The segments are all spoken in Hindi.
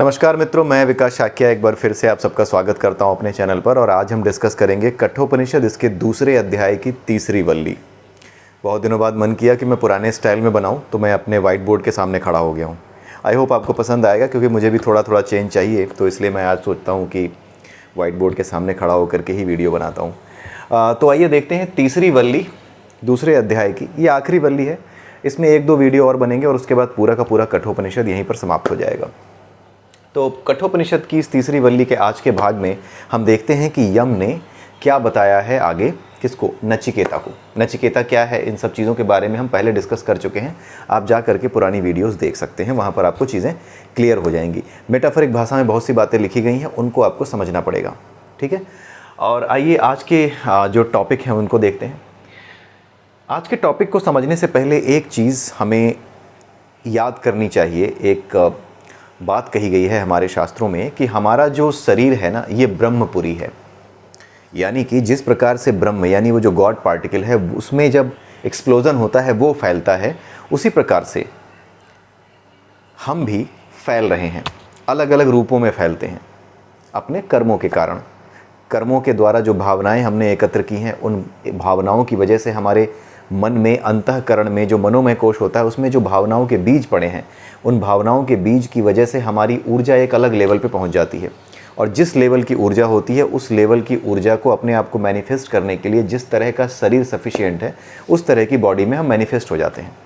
नमस्कार मित्रों, मैं विकास शाक्या एक बार फिर से आप सबका स्वागत करता हूं अपने चैनल पर। और आज हम डिस्कस करेंगे कठोपनिषद, इसके दूसरे अध्याय की तीसरी वल्ली। बहुत दिनों बाद मन किया कि मैं पुराने स्टाइल में बनाऊं, तो मैं अपने वाइट बोर्ड के सामने खड़ा हो गया हूं। आई होप आपको पसंद आएगा, क्योंकि मुझे भी थोड़ा थोड़ा चेंज चाहिए, तो इसलिए मैं आज सोचता हूँ कि वाइट बोर्ड के सामने खड़ा होकर के ही वीडियो बनाता हूँ। तो आइए देखते हैं तीसरी वल्ली दूसरे अध्याय की। ये आखिरी वल्ली है, इसमें एक दो वीडियो और बनेंगे और उसके बाद पूरा का पूरा कठोपनिषद यहीं पर समाप्त हो जाएगा। तो कठोपनिषद की इस तीसरी वल्ली के आज के भाग में हम देखते हैं कि यम ने क्या बताया है आगे। किसको? नचिकेता को। नचिकेता क्या है, इन सब चीज़ों के बारे में हम पहले डिस्कस कर चुके हैं। आप जा करके पुरानी वीडियोस देख सकते हैं, वहाँ पर आपको चीज़ें क्लियर हो जाएंगी। मेटाफरिक भाषा में बहुत सी बातें लिखी गई हैं, उनको आपको समझना पड़ेगा। ठीक है, और आइए आज के जो टॉपिक हैं उनको देखते हैं। आज के टॉपिक को समझने से पहले एक चीज़ हमें याद करनी चाहिए। एक बात कही गई है हमारे शास्त्रों में कि हमारा जो शरीर है ना, ये ब्रह्मपुरी है। यानी कि जिस प्रकार से ब्रह्म यानी वो जो गॉड पार्टिकल है, उसमें जब एक्सप्लोजन होता है वो फैलता है, उसी प्रकार से हम भी फैल रहे हैं। अलग अलग रूपों में फैलते हैं अपने कर्मों के कारण। कर्मों के द्वारा जो भावनाएं हमने एकत्र की हैं, उन भावनाओं की वजह से हमारे मन में, अंतःकरण में जो मनोमय कोश होता है, उसमें जो भावनाओं के बीज पड़े हैं, उन भावनाओं के बीज की वजह से हमारी ऊर्जा एक अलग लेवल पे पहुंच जाती है। और जिस लेवल की ऊर्जा होती है, उस लेवल की ऊर्जा को अपने आप को मैनिफेस्ट करने के लिए जिस तरह का शरीर सफिशिएंट है, उस तरह की बॉडी में हम मैनिफेस्ट हो जाते हैं।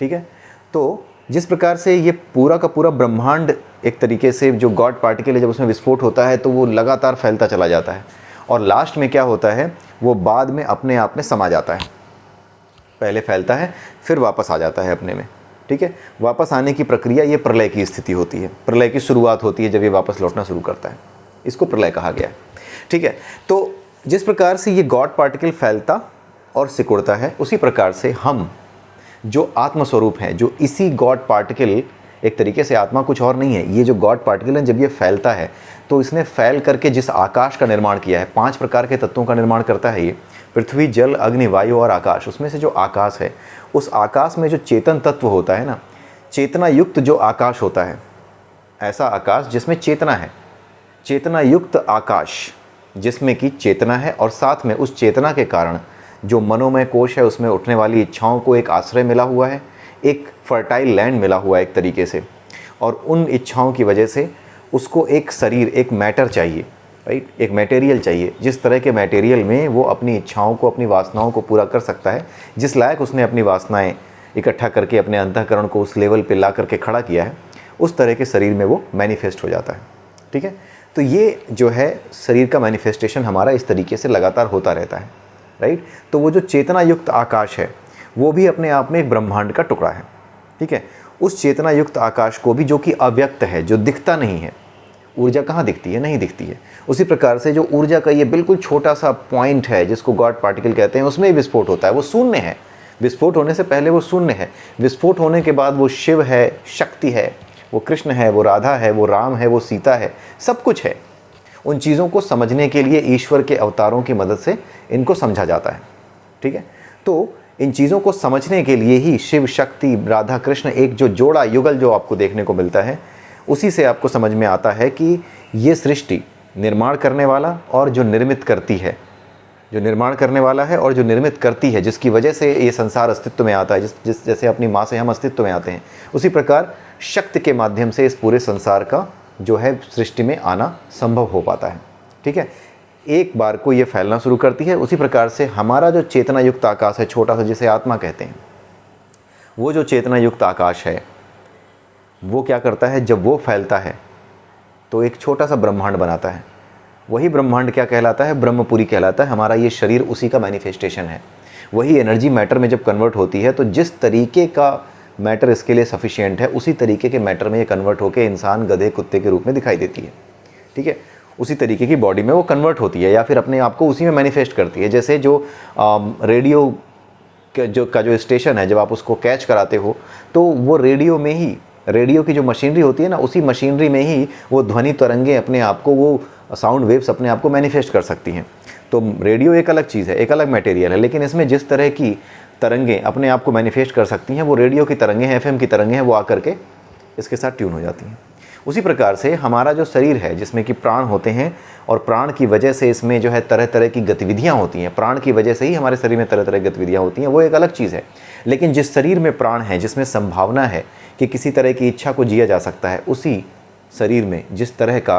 ठीक है, तो जिस प्रकार से ये पूरा का पूरा ब्रह्मांड एक तरीके से जो गॉड पार्टिकल है, जब उसमें विस्फोट होता है तो वो लगातार फैलता चला जाता है, और लास्ट में क्या होता है, वो बाद में अपने आप में समा जाता है। पहले फैलता है, फिर वापस आ जाता है अपने में। ठीक है, वापस आने की प्रक्रिया ये प्रलय की स्थिति होती है। प्रलय की शुरुआत होती है जब ये वापस लौटना शुरू करता है, इसको प्रलय कहा गया है। ठीक है, तो जिस प्रकार से ये गॉड पार्टिकल फैलता और सिकुड़ता है, उसी प्रकार से हम जो आत्मस्वरूप हैं, जो इसी गॉड पार्टिकल, एक तरीके से आत्मा कुछ और नहीं है, ये जो गॉड पार्टिकल है, जब ये फैलता है तो इसने फैल करके जिस आकाश का निर्माण किया है, 5 प्रकार के तत्वों का निर्माण करता है ये, पृथ्वी, जल, अग्नि, वायु और आकाश। उसमें से जो आकाश है, उस आकाश में जो चेतन तत्व होता है ना, चेतना युक्त जो आकाश होता है, ऐसा आकाश जिसमें चेतना है, चेतना युक्त आकाश जिसमें कि चेतना है, और साथ में उस चेतना के कारण जो मनोमय कोश है, उसमें उठने वाली इच्छाओं को एक आश्रय मिला हुआ है, एक फर्टाइल लैंड मिला हुआ है एक तरीके से। और उन इच्छाओं की वजह से उसको एक शरीर, एक मैटर चाहिए, राइट, एक मटेरियल चाहिए, जिस तरह के मटेरियल में वो अपनी इच्छाओं को, अपनी वासनाओं को पूरा कर सकता है। जिस लायक उसने अपनी वासनाएं इकट्ठा करके अपने अंतःकरण को उस लेवल पे ला करके खड़ा किया है, उस तरह के शरीर में वो मैनिफेस्ट हो जाता है। ठीक है, तो ये जो है शरीर का मैनिफेस्टेशन हमारा इस तरीके से लगातार होता रहता है, राइट। तो वो जो चेतना युक्त आकाश है, वो भी अपने आप में एक ब्रह्मांड का टुकड़ा है। ठीक है, उस चेतना युक्त आकाश को भी, जो कि अव्यक्त है, जो दिखता नहीं है, ऊर्जा कहाँ दिखती है? नहीं दिखती है। उसी प्रकार से जो ऊर्जा का ये बिल्कुल छोटा सा पॉइंट है, जिसको गॉड पार्टिकल कहते हैं, उसमें विस्फोट होता है, वो शून्य है। विस्फोट होने से पहले वो शून्य है, विस्फोट होने के बाद वो शिव है, शक्ति है, वो कृष्ण है, वो राधा है, वो राम है, वो सीता है, सब कुछ है। उन चीज़ों को समझने के लिए ईश्वर के अवतारों की मदद से इनको समझा जाता है। ठीक है, तो इन चीज़ों को समझने के लिए ही शिव, शक्ति, राधा, कृष्ण, एक जो जोड़ा, युगल जो आपको देखने को मिलता है, उसी से आपको समझ में आता है कि ये सृष्टि निर्माण करने वाला और जो निर्मित करती है, जो निर्माण करने वाला है और जो निर्मित करती है, जिसकी वजह से ये संसार अस्तित्व में आता है, जैसे अपनी माँ से हम अस्तित्व में आते हैं, उसी प्रकार शक्ति के माध्यम से इस पूरे संसार का जो है सृष्टि में आना संभव हो पाता है। ठीक है, एक बार को ये फैलना शुरू करती है। उसी प्रकार से हमारा जो चेतना युक्त आकाश है, छोटा सा, जिसे आत्मा कहते हैं, वो जो चेतना युक्त आकाश है, वो क्या करता है, जब वो फैलता है तो एक छोटा सा ब्रह्मांड बनाता है। वही ब्रह्मांड क्या कहलाता है? ब्रह्मपुरी कहलाता है। हमारा ये शरीर उसी का मैनिफेस्टेशन है। वही एनर्जी मैटर में जब कन्वर्ट होती है, तो जिस तरीके का मैटर इसके लिए सफिशिएंट है, उसी तरीके के मैटर में ये कन्वर्ट होकर इंसान, गधे, कुत्ते के रूप में दिखाई देती है। ठीक है, उसी तरीके की बॉडी में वो कन्वर्ट होती है, या फिर अपने आप को उसी में मैनिफेस्ट करती है। जैसे जो रेडियो का जो स्टेशन है, जब आप उसको कैच कराते हो, तो वो रेडियो में ही, रेडियो की जो मशीनरी होती है ना, उसी मशीनरी में ही वो ध्वनि तरंगे अपने आप को, वो साउंड वेव्स अपने आप को मैनिफेस्ट कर सकती हैं। तो रेडियो एक अलग चीज़ है, एक अलग मटेरियल है, लेकिन इसमें जिस तरह की तरंगें अपने आप को मैनिफेस्ट कर सकती हैं, वो रेडियो की तरंगें हैं, एफएम की तरंगें हैं, वो आकर के इसके साथ ट्यून हो जाती हैं। उसी प्रकार से हमारा जो शरीर है जिसमें कि प्राण होते हैं और प्राण की वजह से इसमें जो है तरह तरह की गतिविधियाँ होती हैं, प्राण की वजह से ही हमारे शरीर में तरह तरह की गतिविधियाँ होती हैं, वो एक अलग चीज़ है। लेकिन जिस शरीर में प्राण है, जिसमें संभावना है कि किसी तरह की इच्छा को जिया जा सकता है, उसी शरीर में जिस तरह का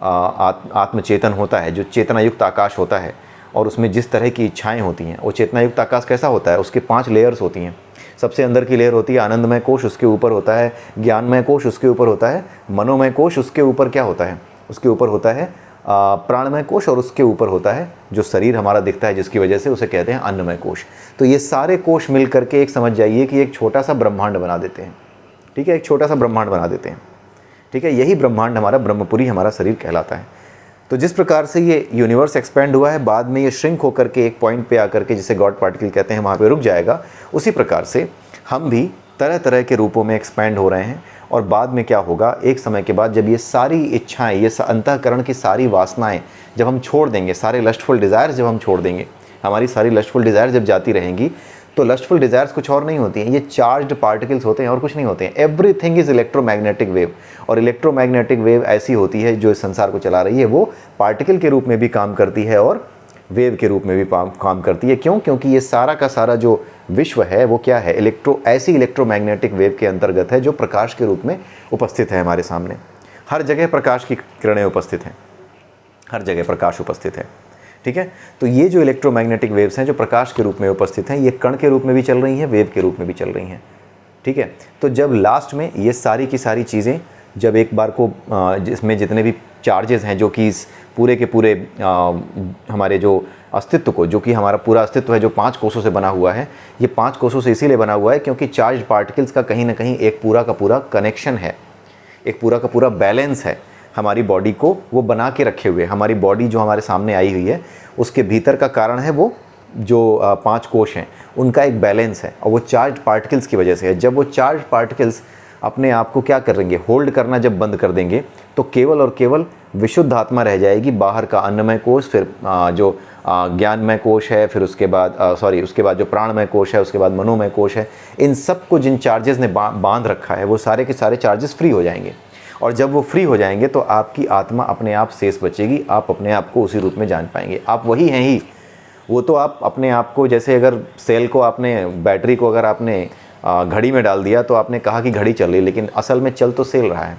आत्मचेतन होता है, जो चेतनायुक्त आकाश होता है और उसमें जिस तरह की इच्छाएँ होती हैं, वो चेतनायुक्त आकाश कैसा होता है, उसके 5 लेयर्स होती हैं। सबसे अंदर की लेयर होती है आनंदमय कोश, उसके ऊपर होता है ज्ञानमय कोश, उसके ऊपर होता है मनोमय कोश, उसके ऊपर क्या होता है, उसके ऊपर होता है प्राणमय कोश, और उसके ऊपर होता है जो शरीर हमारा दिखता है जिसकी वजह से उसे कहते हैं अन्नमय कोश। तो ये सारे कोश मिल करके एक समझ जाइए कि एक छोटा सा ब्रह्मांड बना देते हैं। ठीक है, एक छोटा सा ब्रह्मांड बना देते हैं। ठीक है, यही ब्रह्मांड हमारा ब्रह्मपुरी हमारा शरीर कहलाता है। तो जिस प्रकार से ये यूनिवर्स एक्सपेंड हुआ है, बाद में ये श्रिंक होकर के एक पॉइंट पे आकर के जिसे गॉड पार्टिकल कहते हैं वहाँ पे रुक जाएगा, उसी प्रकार से हम भी तरह तरह के रूपों में एक्सपेंड हो रहे हैं। और बाद में क्या होगा, एक समय के बाद जब ये सारी इच्छाएं, ये अंतःकरण की सारी वासनाएं जब हम छोड़ देंगे, सारे लस्टफुल डिज़ायर्स जब हम छोड़ देंगे, हमारी सारी लस्टफुल डिज़ायर्स जब जाती रहेंगी, तो लस्टफुल डिज़ायर्स कुछ और नहीं होती हैं, ये चार्ज्ड पार्टिकल्स होते हैं और कुछ नहीं होते हैं। एवरीथिंग इज़ इलेक्ट्रोमैग्नेटिक वेव, और इलेक्ट्रोमैग्नेटिक वेव ऐसी होती है जो इस संसार को चला रही है, वो पार्टिकल के रूप में भी काम करती है और वेव के रूप में भी काम करती है। क्यों? क्योंकि ये सारा का सारा जो विश्व है वो क्या है, ऐसी इलेक्ट्रोमैग्नेटिक वेव के अंतर्गत है जो प्रकाश के रूप में उपस्थित है हमारे सामने। हर जगह प्रकाश की किरणें उपस्थित हैं, हर जगह प्रकाश उपस्थित है। ठीक है, तो ये जो इलेक्ट्रोमैग्नेटिक वेव्स हैं जो प्रकाश के रूप में उपस्थित हैं, ये कण के रूप में भी चल रही हैं, वेव के रूप में भी चल रही हैं। ठीक है, तो जब लास्ट में ये सारी की सारी चीज़ें जब एक बार को जिसमें जितने भी चार्जेस हैं जो कि इस पूरे के पूरे हमारे जो अस्तित्व को, जो कि हमारा पूरा अस्तित्व है जो 5 कोषों से बना हुआ है, ये 5 कोषों से इसीलिए बना हुआ है क्योंकि चार्ज पार्टिकल्स का कहीं ना कहीं एक पूरा का पूरा कनेक्शन है, एक पूरा का पूरा बैलेंस है हमारी बॉडी को वो बना के रखे हुए। हमारी बॉडी जो हमारे सामने आई हुई है उसके भीतर का कारण है वो जो 5 कोष हैं उनका एक बैलेंस है, और वो चार्ज पार्टिकल्स की वजह से है। जब वो चार्ज पार्टिकल्स अपने आप को क्या करेंगे, होल्ड करना जब बंद कर देंगे, तो केवल और केवल विशुद्ध आत्मा रह जाएगी। बाहर का अन्नमय कोष, फिर जो ज्ञानमय कोष है, फिर उसके बाद जो प्राणमय कोष है, उसके बाद मनोमय कोष है, इन सब को जिन चार्जेस ने बांध रखा है वो सारे के सारे चार्जेस फ्री हो जाएंगे। और जब वो फ्री हो जाएंगे तो आपकी आत्मा अपने आप शेष बचेगी, आप अपने आप को उसी रूप में जान पाएंगे। आप वही हैं ही। वो तो आप अपने आप को, जैसे अगर सेल को आपने, बैटरी को अगर आपने घड़ी में डाल दिया तो आपने कहा कि घड़ी चल रही, लेकिन असल में चल तो सेल रहा है।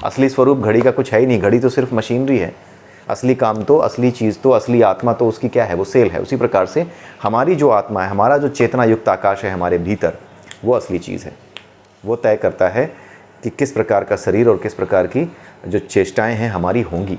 असली स्वरूप घड़ी का कुछ है ही नहीं, घड़ी तो सिर्फ मशीनरी है। असली काम तो, असली चीज़ तो, असली आत्मा तो उसकी क्या है, वो सेल है। उसी प्रकार से हमारी जो आत्मा है, हमारा जो चेतना युक्त आकाश है हमारे भीतर, वो असली चीज़ है। वो तय करता है कि किस प्रकार का शरीर और किस प्रकार की जो चेष्टाएं हैं हमारी होंगी।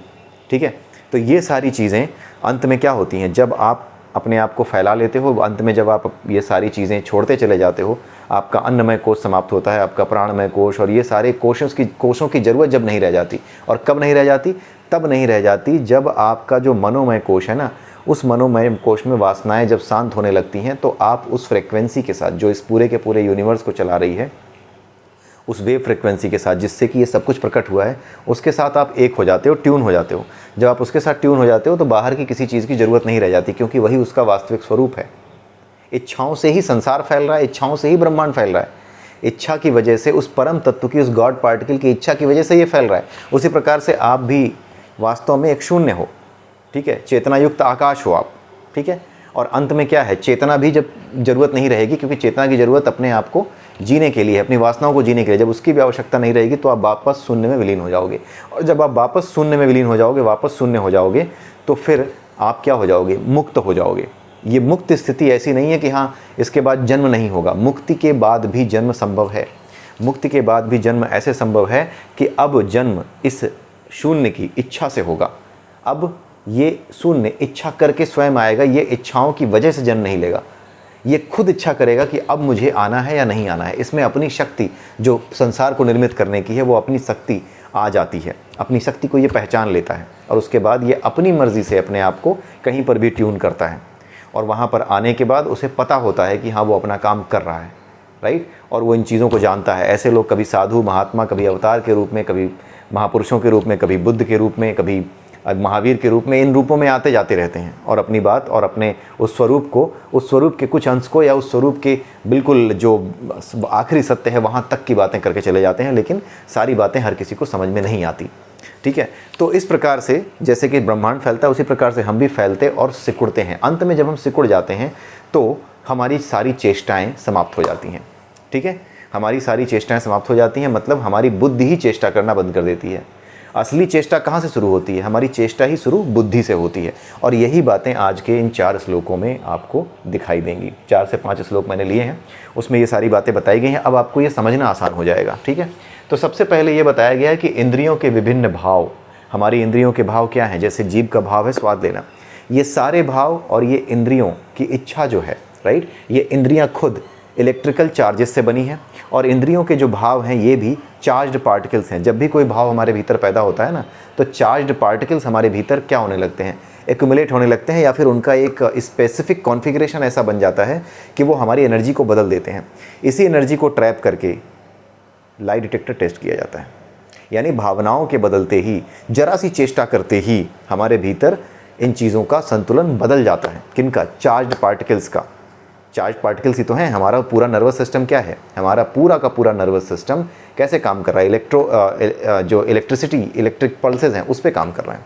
ठीक है, तो ये सारी चीज़ें अंत में क्या होती हैं, जब आप अपने आप को फैला लेते हो, अंत में जब आप ये सारी चीज़ें छोड़ते चले जाते हो, आपका अन्नमय कोष समाप्त होता है, आपका प्राणमय कोष, और ये सारे कोषों की ज़रूरत जब नहीं रह जाती। और कब नहीं रह जाती? तब नहीं रह जाती जब आपका जो मनोमय कोष है ना, उस मनोमय कोष में वासनाएं जब शांत होने लगती हैं, तो आप उस फ्रिक्वेंसी के साथ जो इस पूरे के पूरे यूनिवर्स को चला रही है, उस वेव फ्रिक्वेंसी के साथ जिससे कि ये सब कुछ प्रकट हुआ है, उसके साथ आप एक हो जाते हो, ट्यून हो जाते हो। जब आप उसके साथ ट्यून हो जाते हो तो बाहर की किसी चीज़ की ज़रूरत नहीं रह जाती, क्योंकि वही उसका वास्तविक स्वरूप है। इच्छाओं से ही संसार फैल रहा है, इच्छाओं से ही ब्रह्मांड फैल रहा है। इच्छा की वजह से, उस परम तत्व की, उस गॉड पार्टिकल की इच्छा की वजह से ये फैल रहा है। उसी प्रकार से आप भी वास्तव में एक शून्य हो। ठीक है, चेतनायुक्त आकाश हो आप। ठीक है, और अंत में क्या है, चेतना भी जब ज़रूरत नहीं रहेगी, क्योंकि चेतना की ज़रूरत अपने आप को जीने के लिए, अपनी वासनाओं को जीने के लिए, जब उसकी भी आवश्यकता नहीं रहेगी तो आप वापस शून्य में विलीन हो जाओगे। और जब आप वापस शून्य में विलीन हो जाओगे, वापस शून्य हो जाओगे, तो फिर आप क्या हो जाओगे, मुक्त हो जाओगे। ये मुक्त स्थिति ऐसी नहीं है कि हाँ इसके बाद जन्म नहीं होगा। मुक्ति के बाद भी जन्म संभव है। मुक्ति के बाद भी जन्म ऐसे संभव है कि अब जन्म इस शून्य की इच्छा से होगा। अब ये शून्य इच्छा करके स्वयं आएगा, ये इच्छाओं की वजह से जन्म नहीं लेगा। ये खुद इच्छा करेगा कि अब मुझे आना है या नहीं आना है। इसमें अपनी शक्ति जो संसार को निर्मित करने की है, वो अपनी शक्ति आ जाती है। अपनी शक्ति को ये पहचान लेता है और उसके बाद ये अपनी मर्ज़ी से अपने आप को कहीं पर भी ट्यून करता है। और वहाँ पर आने के बाद उसे पता होता है कि हाँ वो अपना काम कर रहा है, राइट। और वो इन चीज़ों को जानता है। ऐसे लोग कभी साधु महात्मा, कभी अवतार के रूप में, कभी महापुरुषों के रूप में, कभी बुद्ध के रूप में, कभी महावीर के रूप में, इन रूपों में आते जाते रहते हैं और अपनी बात और अपने उस स्वरूप को, उस स्वरूप के कुछ अंश को या उस स्वरूप के बिल्कुल जो आखिरी सत्य है वहाँ तक की बातें करके चले जाते हैं, लेकिन सारी बातें हर किसी को समझ में नहीं आती। ठीक है, तो इस प्रकार से जैसे कि ब्रह्मांड फैलता है उसी प्रकार से हम भी फैलते और सिकुड़ते हैं। अंत में जब हम सिकुड़ जाते हैं तो हमारी सारी चेष्टाएँ समाप्त हो जाती हैं। ठीक है, हमारी सारी चेष्टाएँ समाप्त हो जाती हैं, मतलब हमारी बुद्धि ही चेष्टा करना बंद कर देती है। असली चेष्टा कहाँ से शुरू होती है? हमारी चेष्टा ही शुरू बुद्धि से होती है। और यही बातें आज के इन 4 श्लोकों में आपको दिखाई देंगी। 4 से 5 श्लोक मैंने लिए हैं, उसमें ये सारी बातें बताई गई हैं। अब आपको ये समझना आसान हो जाएगा। ठीक है, तो सबसे पहले ये बताया गया है कि इंद्रियों के विभिन्न भाव, हमारी इंद्रियों के भाव क्या हैं? जैसे जीभ का भाव है स्वाद लेना, ये सारे भाव और ये इंद्रियों की इच्छा जो है, राइट, ये इंद्रियां खुद इलेक्ट्रिकल चार्जेस से बनी हैं और इंद्रियों के जो भाव हैं ये भी चार्ज्ड पार्टिकल्स हैं। जब भी कोई भाव हमारे भीतर पैदा होता है ना, तो चार्ज्ड पार्टिकल्स हमारे भीतर क्या होने लगते हैं? एक्यूमुलेट होने लगते हैं, या फिर उनका एक स्पेसिफिक कॉन्फ़िगरेशन ऐसा बन जाता है कि वो हमारी एनर्जी को बदल देते हैं। इसी एनर्जी को ट्रैप करके लाई डिटेक्टर टेस्ट किया जाता है। यानी भावनाओं के बदलते ही, जरा सी चेष्टा करते ही हमारे भीतर इन चीज़ों का संतुलन बदल जाता है। किनका? चार्ज्ड पार्टिकल्स का। चार्ज पार्टिकल्स ही तो हैं। हमारा पूरा नर्वस सिस्टम क्या है? हमारा पूरा का पूरा नर्वस सिस्टम कैसे काम कर रहा है? जो इलेक्ट्रिसिटी, इलेक्ट्रिक पल्सेस हैं उस पर काम कर रहा है।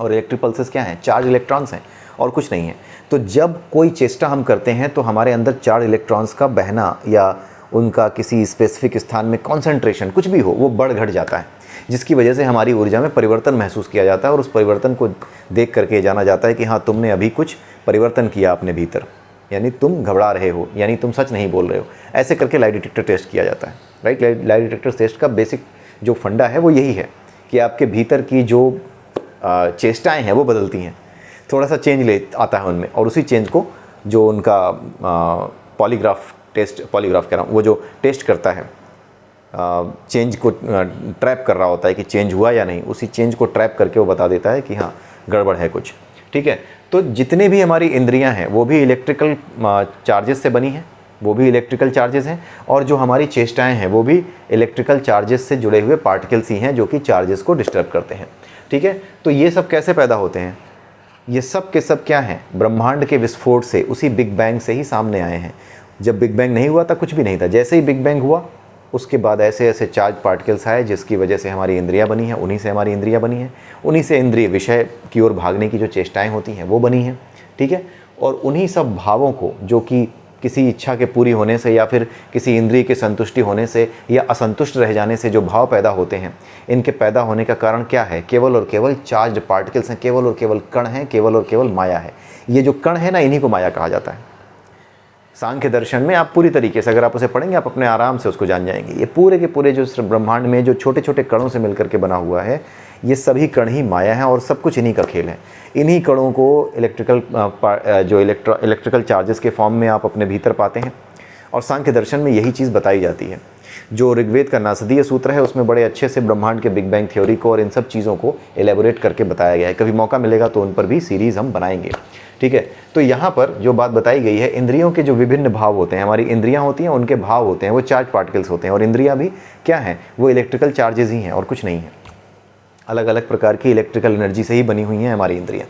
और इलेक्ट्रिक पल्सेस क्या हैं? चार्ज इलेक्ट्रॉन्स हैं और कुछ नहीं है। तो जब कोई चेष्टा हम करते हैं तो हमारे अंदर चार्ज इलेक्ट्रॉन्स का बहना या उनका किसी स्पेसिफिक स्थान में कॉन्सेंट्रेशन कुछ भी हो, वो बढ़ घट जाता है, जिसकी वजह से हमारी ऊर्जा में परिवर्तन महसूस किया जाता है। और उस परिवर्तन को देख करके जाना जाता है कि हाँ, तुमने अभी कुछ परिवर्तन किया अपने भीतर, यानी तुम घबरा रहे हो, यानी तुम सच नहीं बोल रहे हो। ऐसे करके लाई डिटेक्टर टेस्ट किया जाता है, राइट। लाई डिटेक्टर टेस्ट का बेसिक जो फंडा है वो यही है कि आपके भीतर की जो चेष्टाएं हैं वो बदलती हैं, थोड़ा सा चेंज ले आता है उनमें, और उसी चेंज को जो उनका पॉलीग्राफ कह रहा हूँ, वो जो टेस्ट करता है, चेंज को ट्रैप कर रहा होता है कि चेंज हुआ या नहीं, उसी चेंज को ट्रैप करके वो बता देता है कि हाँ गड़बड़ है कुछ। ठीक है, तो जितने भी हमारी इंद्रियां हैं वो भी इलेक्ट्रिकल चार्जेस से बनी हैं, वो भी इलेक्ट्रिकल चार्जेस हैं, और जो हमारी चेष्टाएं हैं वो भी इलेक्ट्रिकल चार्जेस से जुड़े हुए पार्टिकल्स ही हैं जो कि चार्जेस को डिस्टर्ब करते हैं। ठीक है, तो ये सब कैसे पैदा होते हैं? ये सब के सब क्या हैं? ब्रह्मांड के विस्फोट से, उसी बिग बैंग से ही सामने आए हैं। जब बिग बैंग नहीं हुआ था कुछ भी नहीं था, जैसे ही बिग बैंग हुआ उसके बाद ऐसे ऐसे चार्ज पार्टिकल्स आए जिसकी वजह से हमारी इंद्रियां बनी हैं, उन्हीं से हमारी इंद्रियां बनी हैं, उन्हीं से इंद्रिय विषय की ओर भागने की जो चेष्टाएं होती हैं वो बनी हैं। ठीक है, और उन्हीं सब भावों को जो कि किसी इच्छा के पूरी होने से या फिर किसी इंद्रिय के संतुष्टि होने से या असंतुष्ट रह जाने से जो भाव पैदा होते हैं, इनके पैदा होने का कारण क्या है? केवल और केवल चार्ज्ड पार्टिकल्स हैं, केवल और केवल कण हैं, केवल और केवल माया है। ये जो कण है ना, इन्हीं को माया कहा जाता है। सांख्य दर्शन में आप पूरी तरीके से अगर आप उसे पढ़ेंगे आप अपने आराम से उसको जान जाएंगे। ये पूरे के पूरे जो ब्रह्मांड में जो छोटे छोटे कणों से मिलकर के बना हुआ है, ये सभी कण ही माया है और सब कुछ इन्हीं का खेल है। इन्हीं कणों को इलेक्ट्रिकल चार्जेस के फॉर्म में आप अपने भीतर पाते हैं, और सांख्य दर्शन में यही चीज़ बताई जाती है। जो ऋग्वेद का नासदीय सूत्र है उसमें बड़े अच्छे से ब्रह्मांड के बिग बैंग थ्योरी को और इन सब चीज़ों को एलेबोरेट करके बताया गया है। कभी मौका मिलेगा तो उन पर भी सीरीज़ हम बनाएंगे। ठीक है, तो यहाँ पर जो बात बताई गई है, इंद्रियों के जो विभिन्न भाव होते हैं, हमारी इंद्रियाँ होती हैं, उनके भाव होते हैं, वो चार्ज पार्टिकल्स होते हैं, और इंद्रियाँ भी क्या हैं? वो इलेक्ट्रिकल चार्जेस ही हैं और कुछ नहीं है। अलग अलग प्रकार की इलेक्ट्रिकल एनर्जी से ही बनी हुई हैं हमारी इंद्रियाँ।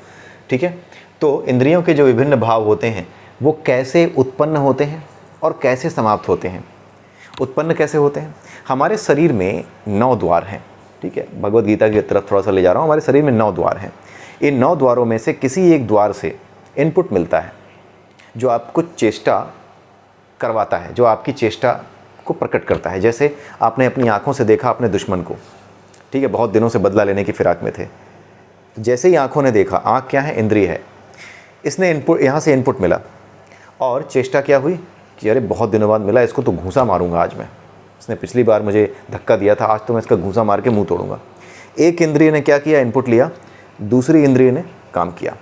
ठीक है, तो इंद्रियों के जो विभिन्न भाव होते हैं वो कैसे उत्पन्न होते हैं और कैसे समाप्त होते हैं? उत्पन्न कैसे होते हैं? हमारे शरीर में 9 द्वार हैं। ठीक है, भगवद गीता की तरफ थोड़ा सा ले जा रहा हूँ। हमारे शरीर में 9 द्वार हैं। इन 9 द्वारों में से किसी एक द्वार से इनपुट मिलता है जो आपको चेष्टा करवाता है, जो आपकी चेष्टा को प्रकट करता है। जैसे आपने अपनी आंखों से देखा अपने दुश्मन को, ठीक है, बहुत दिनों से बदला लेने की फिराक में थे, जैसे ही आंखों ने देखा, आंख क्या है? इंद्रिय है, इसने इनपुट, यहाँ से इनपुट मिला और चेष्टा क्या हुई कि अरे बहुत दिनों बाद मिला, इसको तो घूंसा मारूंगा आज मैं, इसने पिछली बार मुझे धक्का दिया था, आज तो मैं इसका घूंसा मार के मुंह तोड़ूंगा। एक इंद्रिय ने क्या किया? इनपुट लिया, दूसरी इंद्रिय ने काम किया।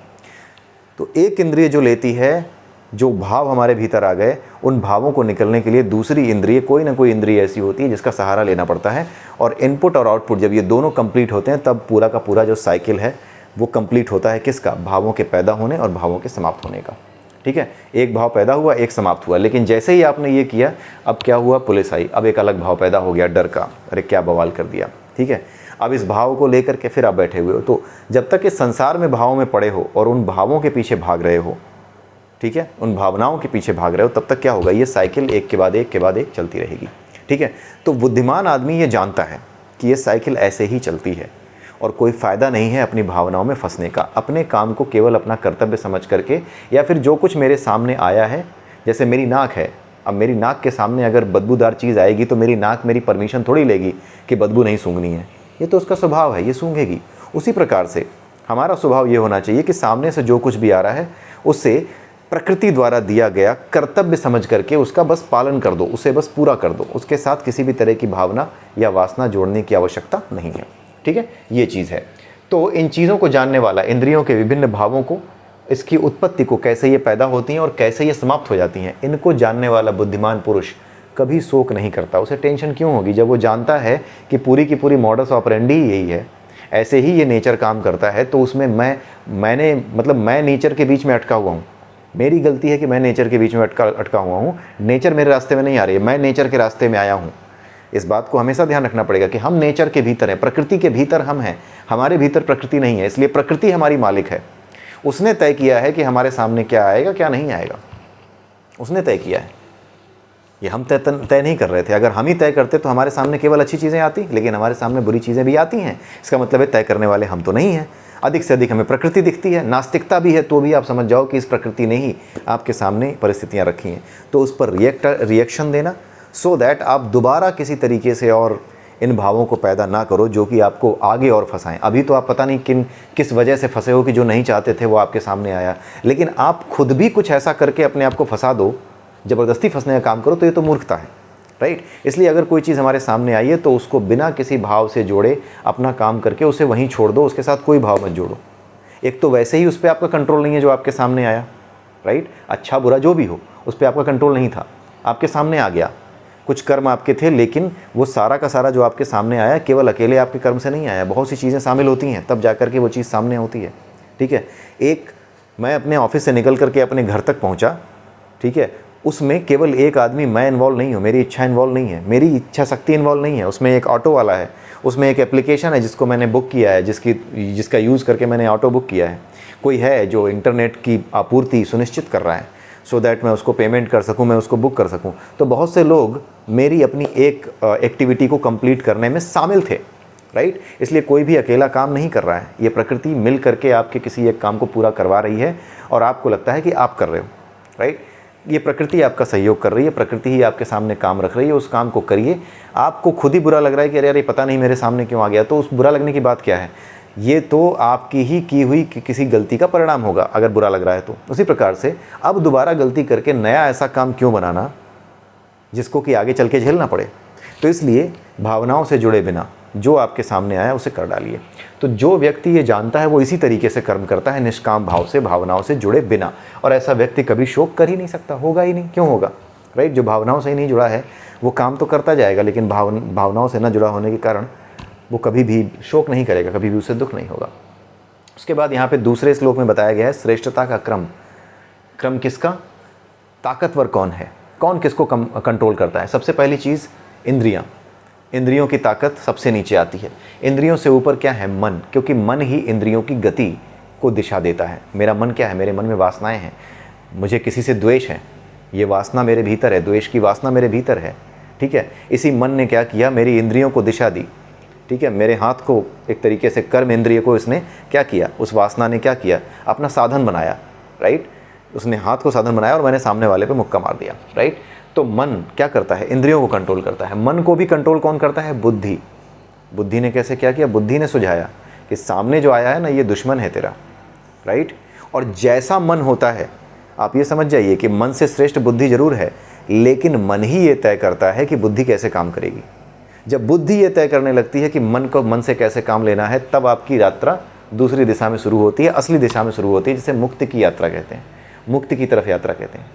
तो एक इंद्रिय जो लेती है, जो भाव हमारे भीतर आ गए, उन भावों को निकलने के लिए दूसरी इंद्रिय, कोई ना कोई इंद्रिय ऐसी होती है जिसका सहारा लेना पड़ता है, और इनपुट और आउटपुट जब ये दोनों कंप्लीट होते हैं तब पूरा का पूरा जो साइकिल है वो कंप्लीट होता है। किसका? भावों के पैदा होने और भावों के समाप्त होने का। ठीक है, एक भाव पैदा हुआ, एक समाप्त हुआ, लेकिन जैसे ही आपने ये किया, अब क्या हुआ? पुलिस आई, अब एक अलग भाव पैदा हो गया, डर का, अरे क्या बवाल कर दिया। ठीक है, अब इस भाव को लेकर के फिर आप बैठे हुए हो। तो जब तक इस संसार में भावों में पड़े हो और उन भावों के पीछे भाग रहे हो, ठीक है, उन भावनाओं के पीछे भाग रहे हो, तब तक क्या होगा, ये साइकिल एक के बाद एक के बाद एक चलती रहेगी। ठीक है, तो बुद्धिमान आदमी ये जानता है कि ये साइकिल ऐसे ही चलती है और कोई फ़ायदा नहीं है अपनी भावनाओं में फंसने का। अपने काम को केवल अपना कर्तव्य समझ करके, या फिर जो कुछ मेरे सामने आया है, जैसे मेरी नाक है, अब मेरी नाक के सामने अगर बदबूदार चीज़ आएगी तो मेरी नाक मेरी परमिशन थोड़ी लेगी कि बदबू नहीं सूंघनी है, ये तो उसका स्वभाव है, ये सूंघेगी। उसी प्रकार से हमारा स्वभाव ये होना चाहिए कि सामने से जो कुछ भी आ रहा है उससे प्रकृति द्वारा दिया गया कर्तव्य समझ करके उसका बस पालन कर दो, उसे बस पूरा कर दो, उसके साथ किसी भी तरह की भावना या वासना जोड़ने की आवश्यकता नहीं है। ठीक है, ये चीज़ है। तो इन चीज़ों को जानने वाला, इंद्रियों के विभिन्न भावों को, इसकी उत्पत्ति को, कैसे ये पैदा होती हैं और कैसे ये समाप्त हो जाती हैं, इनको जानने वाला बुद्धिमान पुरुष कभी शोक नहीं करता। उसे टेंशन क्यों होगी जब वो जानता है कि पूरी की पूरी मॉडस ऑपरेंडी ही यही है, ऐसे ही ये नेचर काम करता है। तो उसमें मैं नेचर के बीच में अटका हुआ हूँ, मेरी गलती है कि मैं नेचर के बीच में अटका हुआ हूँ, नेचर मेरे रास्ते में नहीं आ रही है, मैं नेचर के रास्ते में आया हूँ। इस बात को हमेशा ध्यान रखना पड़ेगा कि हम नेचर के भीतर हैं, प्रकृति के भीतर हम हैं, हमारे भीतर प्रकृति नहीं है। इसलिए प्रकृति हमारी मालिक है, उसने तय किया है कि हमारे सामने क्या आएगा क्या नहीं आएगा, उसने तय किया है। ये हम तय नहीं कर रहे थे। अगर हम ही तय करते तो हमारे सामने केवल अच्छी चीज़ें आती, लेकिन हमारे सामने बुरी चीज़ें भी आती हैं। इसका मतलब है तय करने वाले हम तो नहीं हैं। अधिक से अधिक हमें प्रकृति दिखती है, नास्तिकता भी है, तो भी आप समझ जाओ कि इस प्रकृति ने ही आपके सामने परिस्थितियाँ रखी हैं। तो उस पर रिएक्शन देना, सो दैट आप दोबारा किसी तरीके से और इन भावों को पैदा ना करो जो कि आपको आगे और फंसाएं। अभी तो आप पता नहीं किस वजह से फंसे हो कि जो नहीं चाहते थे वो आपके सामने आया, लेकिन आप खुद भी कुछ ऐसा करके अपने आप को फंसा दो, ज़बरदस्ती फंसने का काम करो, तो ये तो मूर्खता है, राइट। इसलिए अगर कोई चीज़ हमारे सामने आई है तो उसको बिना किसी भाव से जोड़े अपना काम करके उसे वहीं छोड़ दो, उसके साथ कोई भाव मत जोड़ो। एक तो वैसे ही उस पर आपका कंट्रोल नहीं है जो आपके सामने आया, राइट। अच्छा बुरा जो भी हो उस पर आपका कंट्रोल नहीं था, आपके सामने आ गया, कुछ कर्म आपके थे, लेकिन वो सारा का सारा जो आपके सामने आया केवल अकेले आपके कर्म से नहीं आया, बहुत सी चीज़ें शामिल होती हैं, तब जा कर के वो चीज़ सामने होती है। ठीक है, मैं अपने ऑफिस से निकल करके अपने घर तक पहुँचा, ठीक है, उसमें केवल एक आदमी, मैं इन्वॉल्व नहीं हूँ, मेरी इच्छा इन्वॉल्व नहीं है, मेरी इच्छा शक्ति इन्वॉल्व नहीं है। उसमें एक ऑटो वाला है, उसमें एक एप्लीकेशन है जिसको मैंने बुक किया है, जिसका यूज़ करके मैंने ऑटो बुक किया है। कोई है जो इंटरनेट की आपूर्ति सुनिश्चित कर रहा है, सो दैट मैं उसको पेमेंट कर सकूं, मैं उसको बुक कर सकूं। तो बहुत से लोग मेरी अपनी एक एक्टिविटी को कंप्लीट करने में शामिल थे, राइट। इसलिए कोई भी अकेला काम नहीं कर रहा है, ये प्रकृति मिल करके आपके किसी एक काम को पूरा करवा रही है और आपको लगता है कि आप कर रहे हो, राइट। ये प्रकृति आपका सहयोग कर रही है, प्रकृति ही आपके सामने काम रख रही है, उस काम को करिए। आपको खुद ही बुरा लग रहा है कि अरे अरे पता नहीं मेरे सामने क्यों आ गया, तो उस बुरा लगने की बात क्या है, ये तो आपकी ही की हुई किसी गलती का परिणाम होगा अगर बुरा लग रहा है तो। उसी प्रकार से अब दोबारा गलती करके नया ऐसा काम क्यों बनाना जिसको कि आगे चल के झेलना पड़े। तो इसलिए भावनाओं से जुड़े बिना जो आपके सामने आया उसे कर डालिए। तो जो व्यक्ति ये जानता है वो इसी तरीके से कर्म करता है, निष्काम भाव से, भावनाओं से जुड़े बिना। और ऐसा व्यक्ति कभी शोक कर ही नहीं सकता, होगा ही नहीं, क्यों होगा, राइट। जो भावनाओं से ही नहीं जुड़ा है वो काम तो करता जाएगा, लेकिन भावनाओं से न जुड़ा होने के कारण वो कभी भी शोक नहीं करेगा, कभी भी उसे दुख नहीं होगा। उसके बाद यहाँ पे दूसरे श्लोक में बताया गया है श्रेष्ठता का क्रम। क्रम किसका, ताकतवर कौन है, कौन किसको कंट्रोल करता है। सबसे पहली चीज़ इंद्रियां, इंद्रियों की ताकत सबसे नीचे आती है। इंद्रियों से ऊपर क्या है, मन, क्योंकि मन ही इंद्रियों की गति को दिशा देता है। मेरा मन क्या है, मेरे मन में वासनाएं हैं, मुझे किसी से द्वेष है, ये वासना मेरे भीतर है, द्वेष की वासना मेरे भीतर है, ठीक है। इसी मन ने क्या किया, मेरी इंद्रियों को दिशा दी, ठीक है। मेरे हाथ को एक तरीके से, कर्म इंद्रिय को इसने क्या किया, उस वासना ने क्या किया, अपना साधन बनाया, राइट। उसने हाथ को साधन बनाया और मैंने सामने वाले पे मुक्का मार दिया, राइट। तो मन क्या करता है, इंद्रियों को कंट्रोल करता है। मन को भी कंट्रोल कौन करता है, बुद्धि। बुद्धि ने कैसे क्या किया, बुद्धि ने सुझाया कि सामने जो आया है ना ये दुश्मन है तेरा, राइट। और जैसा मन होता है, आप ये समझ जाइए कि मन से श्रेष्ठ बुद्धि जरूर है, लेकिन मन ही ये तय करता है कि बुद्धि कैसे काम करेगी। जब बुद्धि ये तय करने लगती है कि मन को मन से कैसे काम लेना है, तब आपकी यात्रा दूसरी दिशा में शुरू होती है, असली दिशा में शुरू होती है, जिसे मुक्ति की यात्रा कहते हैं, मुक्ति की तरफ यात्रा कहते हैं।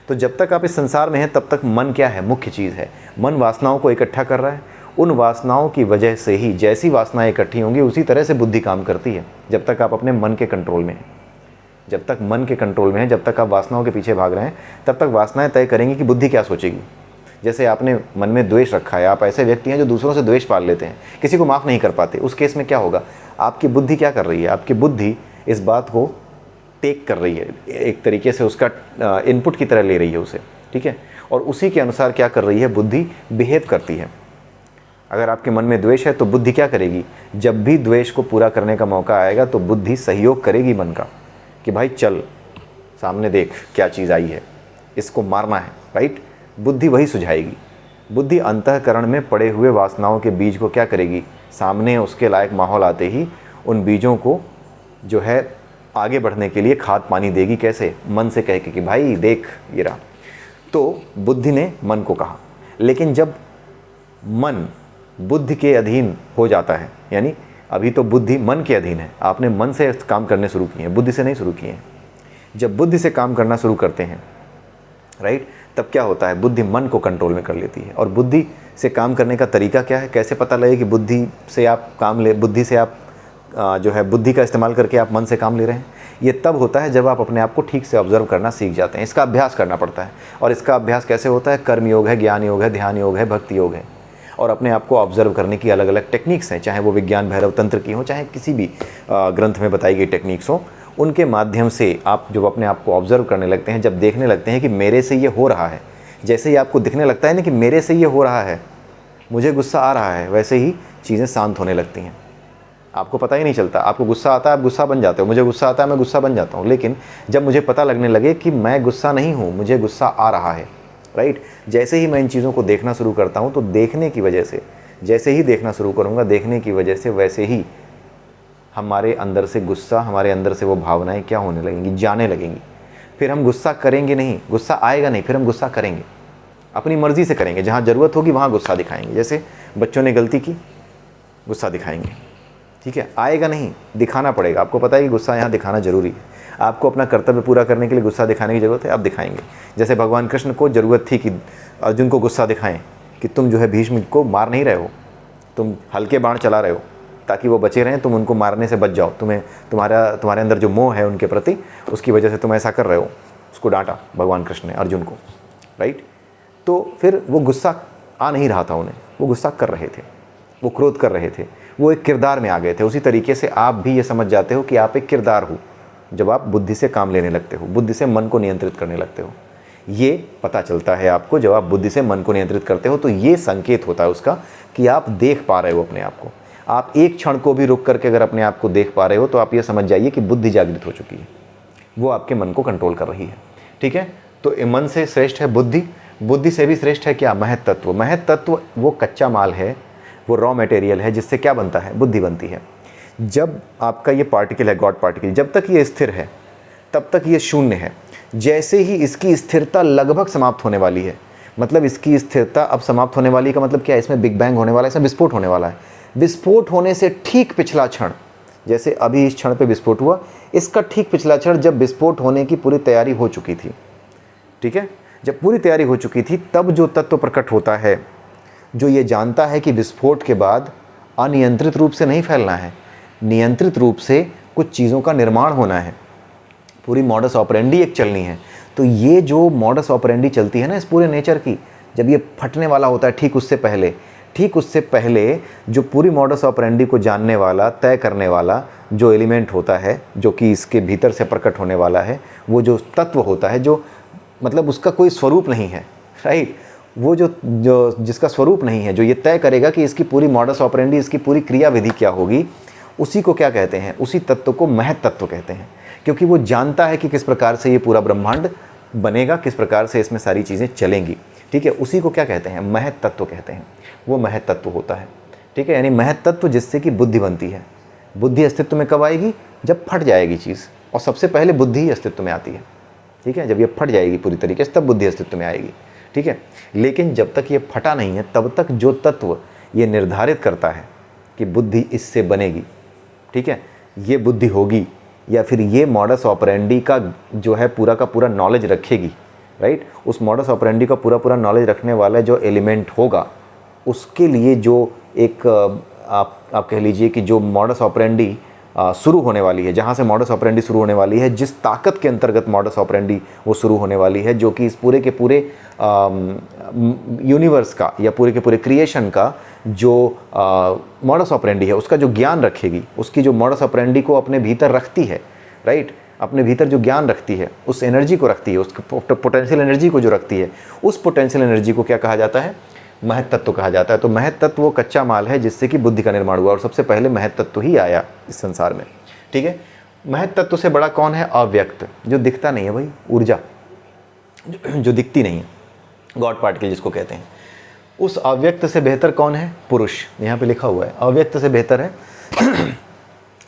तो जब तक आप इस संसार में हैं तब तक मन क्या है, मुख्य चीज़ है। मन वासनाओं को इकट्ठा कर रहा है, उन वासनाओं की वजह से ही जैसी वासनाएं इकट्ठी होंगी उसी तरह से बुद्धि काम करती है। जब तक आप अपने मन के कंट्रोल में हैं, जब तक मन के कंट्रोल में है, जब तक आप वासनाओं के पीछे भाग रहे हैं, तब तक वासनाएं तय करेंगी कि बुद्धि क्या सोचेगी। जैसे आपने मन में द्वेष रखा है, आप ऐसे व्यक्ति हैं जो दूसरों से द्वेष पाल लेते हैं, किसी को माफ़ नहीं कर पाते, उस केस में क्या होगा, आपकी बुद्धि क्या कर रही है, आपकी बुद्धि इस बात को टेक कर रही है, एक तरीके से उसका इनपुट की तरह ले रही है उसे, ठीक है, और उसी के अनुसार क्या कर रही है, बुद्धि बिहेव करती है। अगर आपके मन में द्वेष है तो बुद्धि क्या करेगी, जब भी द्वेष को पूरा करने का मौका आएगा तो बुद्धि सहयोग करेगी मन का कि भाई चल सामने देख क्या चीज़ आई है, इसको मारना है, राइट। बुद्धि वही सुझाएगी। बुद्धि अंतःकरण में पड़े हुए वासनाओं के बीज को क्या करेगी, सामने उसके लायक माहौल आते ही उन बीजों को जो है आगे बढ़ने के लिए खाद पानी देगी। कैसे, मन से कह के कि भाई देख ये रहा। तो बुद्धि ने मन को कहा, लेकिन जब मन बुद्धि के अधीन हो जाता है, यानी अभी तो बुद्धि मन के अधीन है, आपने मन से काम करने शुरू किए हैं, बुद्धि से नहीं शुरू किए हैं। जब बुद्धि से काम करना शुरू करते हैं, राइट, तब क्या होता है, बुद्धि मन को कंट्रोल में कर लेती है। और बुद्धि से काम करने का तरीका क्या है, कैसे पता लगे कि बुद्धि से आप जो है बुद्धि का इस्तेमाल करके आप मन से काम ले रहे हैं। ये तब होता है जब आप अपने आप को ठीक से ऑब्जर्व करना सीख जाते हैं। इसका अभ्यास करना पड़ता है। और इसका अभ्यास कैसे होता है, कर्म योग है, ज्ञान योग है, ध्यान योग है, भक्ति योग है। और अपने आप को ऑब्जर्व करने की अलग अलग टेक्निक्स हैं, चाहे वो विज्ञान भैरव तंत्र की हो, चाहे किसी भी ग्रंथ में बताई गई टेक्निक्स हो। उनके माध्यम से आप जब अपने आप को ऑब्जर्व करने लगते हैं, जब देखने लगते हैं कि मेरे से ये हो रहा है, जैसे ही आपको दिखने लगता है ना कि मेरे से ये हो रहा है, मुझे गुस्सा आ रहा है, वैसे ही चीज़ें शांत होने लगती हैं। आपको पता ही नहीं चलता, आपको गुस्सा आता है, आप गुस्सा बन जाते हो। मुझे गुस्सा आता है, मैं गुस्सा बन जाता हूँ। लेकिन जब मुझे पता लगने लगे कि मैं गुस्सा नहीं हूँ, मुझे गुस्सा आ रहा है, राइट, जैसे ही मैं इन चीज़ों को देखना शुरू करता हूँ, तो देखने की वजह से, जैसे ही देखना शुरू करूँगा, देखने की वजह से वैसे ही हमारे अंदर से गुस्सा, हमारे अंदर से वो भावनाएं क्या होने लगेंगी, जाने लगेंगी। फिर हम गुस्सा करेंगे नहीं, गुस्सा आएगा नहीं, फिर हम गुस्सा करेंगे, अपनी मर्ज़ी से करेंगे। जहाँ ज़रूरत होगी वहाँ गुस्सा दिखाएंगे। जैसे बच्चों ने गलती की, गुस्सा दिखाएंगे, ठीक है, आएगा नहीं, दिखाना पड़ेगा। आपको पता है कि गुस्सा यहाँ दिखाना ज़रूरी है। आपको अपना कर्तव्य पूरा करने के लिए गुस्सा दिखाने की ज़रूरत है, आप दिखाएंगे। जैसे भगवान कृष्ण को ज़रूरत थी कि अर्जुन को गुस्सा दिखाएं कि तुम जो है भीष्म को मार नहीं रहे हो, तुम हल्के बाण चला रहे हो ताकि वो बचे रहें, तुम उनको मारने से बच जाओ, तुम्हारे अंदर जो मोह है उनके प्रति, उसकी वजह से तुम ऐसा कर रहे हो। उसको डांटा भगवान कृष्ण ने अर्जुन को, राइट। तो फिर वो गुस्सा आ नहीं रहा था उन्हें, वो गुस्सा कर रहे थे, वो क्रोध कर रहे थे, वो एक किरदार में आ गए थे। उसी तरीके से आप भी ये समझ जाते हो कि आप एक किरदार हो जब आप बुद्धि से काम लेने लगते हो, बुद्धि से मन को नियंत्रित करने लगते हो। ये पता चलता है आपको जब आप बुद्धि से मन को नियंत्रित करते हो, तो ये संकेत होता है उसका कि आप देख पा रहे हो अपने आप को। आप एक क्षण को भी रुक करके अगर अपने आप को देख पा रहे हो, तो आप ये समझ जाइए कि बुद्धि जागृत हो चुकी है, वो आपके मन को कंट्रोल कर रही है, ठीक है। तो मन से श्रेष्ठ है बुद्धि, बुद्धि से भी श्रेष्ठ है क्या, महत तत्व। महत तत्व वो कच्चा माल है, वो रॉ मटेरियल है, जिससे क्या बनता है, बुद्धि बनती है। जब आपका ये पार्टिकल है, गॉड पार्टिकल, जब तक ये स्थिर है तब तक ये शून्य है। जैसे ही इसकी स्थिरता लगभग समाप्त होने वाली है, मतलब इसकी स्थिरता अब समाप्त होने वाली का मतलब क्या है, इसमें बिग बैंग होने वाला है, इसमें विस्फोट होने वाला है। विस्फोट होने से ठीक पिछला क्षण, जैसे अभी इस क्षण पे विस्फोट हुआ, इसका ठीक पिछला क्षण जब विस्फोट होने की पूरी तैयारी हो चुकी थी, ठीक है, जब पूरी तैयारी हो चुकी थी, तब जो तत्व प्रकट होता है जो ये जानता है कि विस्फोट के बाद अनियंत्रित रूप से नहीं फैलना है, नियंत्रित रूप से कुछ चीज़ों का निर्माण होना है, पूरी मॉडस ऑपरेंडी एक चलनी है। तो ये जो मॉडस ऑपरेंडी चलती है ना इस पूरे नेचर की, जब ये फटने वाला होता है, ठीक उससे पहले जो पूरी मॉडस ऑपरेंडी को जानने वाला, तय करने वाला जो एलिमेंट होता है, जो कि इसके भीतर से प्रकट होने वाला है, वो जो तत्व होता है, जो मतलब उसका कोई स्वरूप नहीं है, राइट, वो जो जिसका स्वरूप नहीं है, जो ये तय करेगा कि इसकी पूरी मॉडस ऑपरेंडी, इसकी पूरी क्रिया विधि क्या होगी, उसी को क्या कहते हैं, उसी तत्व को महत तत्व कहते हैं। क्योंकि वो जानता है कि किस प्रकार से ये पूरा ब्रह्मांड बनेगा, किस प्रकार से इसमें सारी चीज़ें चलेंगी, ठीक है, उसी को क्या कहते हैं, महत तत्व कहते हैं। वो महत तत्व होता है, ठीक है, यानी महत तत्व जिससे कि बुद्धि बनती है। बुद्धि अस्तित्व में कब आएगी, जब फट जाएगी चीज़, और सबसे पहले बुद्धि ही अस्तित्व में आती है, ठीक है, जब ये फट जाएगी पूरी तरीके से तब बुद्धि अस्तित्व में आएगी, ठीक है। लेकिन जब तक ये फटा नहीं है, तब तक जो तत्व ये निर्धारित करता है कि बुद्धि इससे बनेगी, ठीक है, ये बुद्धि होगी, या फिर ये मॉडस ऑपरेंडी का जो है पूरा का पूरा नॉलेज रखेगी, राइट, उस मॉडस ऑपरेंडी का पूरा नॉलेज रखने वाला जो एलिमेंट होगा, उसके लिए जो एक आप कह लीजिए कि जो मॉडस ऑपरेंडी शुरू होने वाली है, जहाँ से मॉडस ऑपरेंडी शुरू होने वाली है, जिस ताकत के अंतर्गत मॉडस ऑपरेंडी वो शुरू होने वाली है, जो कि इस पूरे के पूरे यूनिवर्स का या पूरे के पूरे क्रिएशन का जो मॉडस ऑपरेंडी है उसका जो ज्ञान रखेगी, उसकी जो मॉडस ऑपरेंडी को अपने भीतर रखती है, राइट, अपने भीतर जो ज्ञान रखती है, उस एनर्जी को रखती है, उस पोटेंशियल एनर्जी को जो रखती है, उस पोटेंशियल एनर्जी को क्या कहा जाता है? महत तत्व कहा जाता है। तो महत तत्व वो कच्चा माल है जिससे कि बुद्धि का निर्माण हुआ, और सबसे पहले महत तत्व ही आया इस संसार में, ठीक है। महत तत्व से बड़ा कौन है? अव्यक्त, जो दिखता नहीं है भाई, ऊर्जा जो दिखती नहीं है, गॉड पार्टिकल जिसको कहते हैं। उस अव्यक्त से बेहतर कौन है? पुरुष। यहाँ पे लिखा हुआ है अव्यक्त से बेहतर है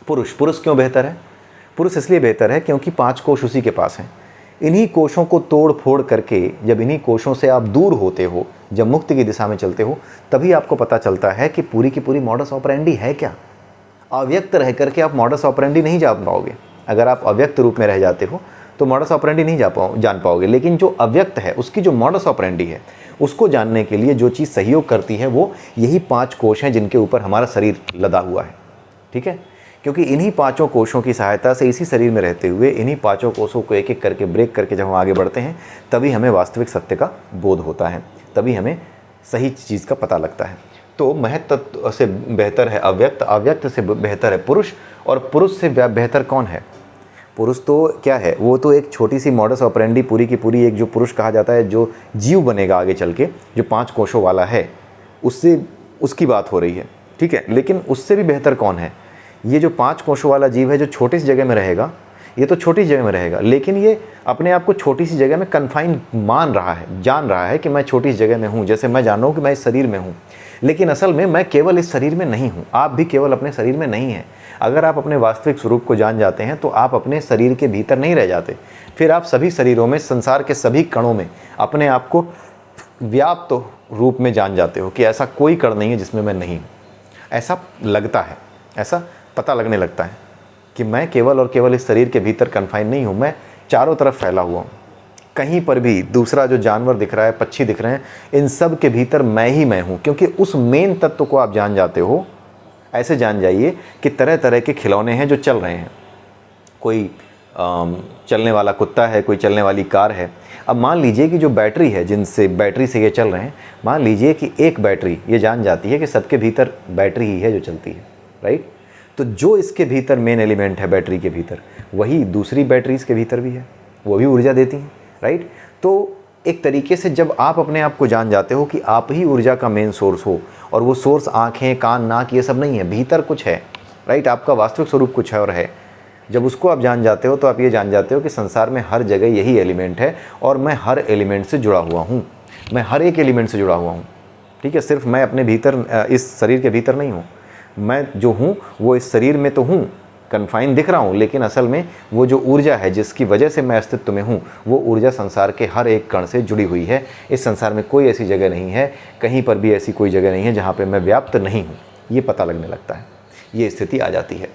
पुरुष। पुरुष क्यों बेहतर है? पुरुष इसलिए बेहतर है क्योंकि 5 कोश उसी के पास हैं। इन्हीं कोशों को तोड़ फोड़ करके जब इन्हीं कोशों से आप दूर होते हो, जब मुक्ति की दिशा में चलते हो, तभी आपको पता चलता है कि पूरी की पूरी मॉडस ऑपरेंडी है क्या। अव्यक्त रह करके आप मॉडस ऑपरेंडी नहीं जान पाओगे। अगर आप अव्यक्त रूप में रह जाते हो तो मॉडस ऑपरेंडी नहीं जान पाओगे। लेकिन जो अव्यक्त है उसकी जो मॉडस ऑपरेंडी है उसको जानने के लिए जो चीज़ सहयोग करती है वो यही 5 कोश हैं जिनके ऊपर हमारा शरीर लदा हुआ है, ठीक है। क्योंकि इन्हीं 5 कोशों की सहायता से, इसी शरीर में रहते हुए इन्हीं 5 कोशों को एक एक करके ब्रेक करके जब हम आगे बढ़ते हैं, तभी हमें वास्तविक सत्य का बोध होता है, तभी हमें सही चीज़ का पता लगता है। तो महत तत्व से बेहतर है अव्यक्त, अव्यक्त से बेहतर है पुरुष, और पुरुष से बेहतर कौन है? पुरुष तो क्या है? वो तो एक छोटी सी मॉडस ऑपरेंडी पूरी की पूरी एक जो पुरुष कहा जाता है, जो जीव बनेगा आगे चल के, जो 5 कोशों वाला है, उससे उसकी बात हो रही है, ठीक है। लेकिन उससे भी बेहतर कौन है? ये जो 5 कोशों वाला जीव है, जो छोटी सी जगह में रहेगा, ये तो छोटी जगह में रहेगा, लेकिन ये अपने आप को छोटी सी जगह में कन्फाइन मान रहा है, जान रहा है कि मैं छोटी सी जगह में हूँ। जैसे मैं जान रहा हूँ कि मैं इस शरीर में हूँ, लेकिन असल में मैं केवल इस शरीर में नहीं हूँ। आप भी केवल अपने शरीर में नहीं हैं। अगर आप अपने वास्तविक स्वरूप को जान जाते हैं तो आप अपने शरीर के भीतर नहीं रह जाते, फिर आप सभी शरीरों में, संसार के सभी कणों में अपने आप को व्याप्त रूप में जान जाते हो कि ऐसा कोई कण नहीं है जिसमें मैं नहीं हूँ। ऐसा लगता है, ऐसा पता लगने लगता है कि मैं केवल और केवल इस शरीर के भीतर कन्फाइन नहीं हूँ, मैं चारों तरफ फैला हुआ हूँ। कहीं पर भी दूसरा जो जानवर दिख रहा है, पक्षी दिख रहे हैं, इन सब के भीतर मैं ही मैं हूँ। क्योंकि उस मेन तत्व को आप जान जाते हो। ऐसे जान जाइए कि तरह तरह के खिलौने हैं जो चल रहे हैं। कोई चलने वाला कुत्ता है, कोई चलने वाली कार है। अब मान लीजिए कि जो बैटरी है, जिनसे बैटरी से ये चल रहे हैं, मान लीजिए कि एक बैटरी ये जान जाती है कि सबके भीतर बैटरी ही है जो चलती है, राइट। तो जो इसके भीतर मेन एलिमेंट है बैटरी के भीतर, वही दूसरी बैटरीज के भीतर भी है, वो भी ऊर्जा देती हैं, राइट। तो एक तरीके से जब आप अपने आप को जान जाते हो कि आप ही ऊर्जा का मेन सोर्स हो, और वो सोर्स आँखें, कान, नाक ये सब नहीं है, भीतर कुछ है, राइट। आपका वास्तविक स्वरूप कुछ है और है। जब उसको आप जान जाते हो तो आप ये जान जाते हो कि संसार में हर जगह यही एलिमेंट है, और मैं हर एलिमेंट से जुड़ा हुआ हूँ, मैं हर एक एलिमेंट से जुड़ा हुआ हूँ, ठीक है। सिर्फ मैं अपने भीतर, इस शरीर के भीतर नहीं हूँ। मैं जो हूँ वो इस शरीर में तो हूँ, कन्फाइन दिख रहा हूँ, लेकिन असल में वो जो ऊर्जा है जिसकी वजह से मैं अस्तित्व में हूँ, वो ऊर्जा संसार के हर एक कण से जुड़ी हुई है। इस संसार में कोई ऐसी जगह नहीं है, कहीं पर भी ऐसी कोई जगह नहीं है जहाँ पे मैं व्याप्त नहीं हूँ। ये पता लगने लगता है, ये स्थिति आ जाती है।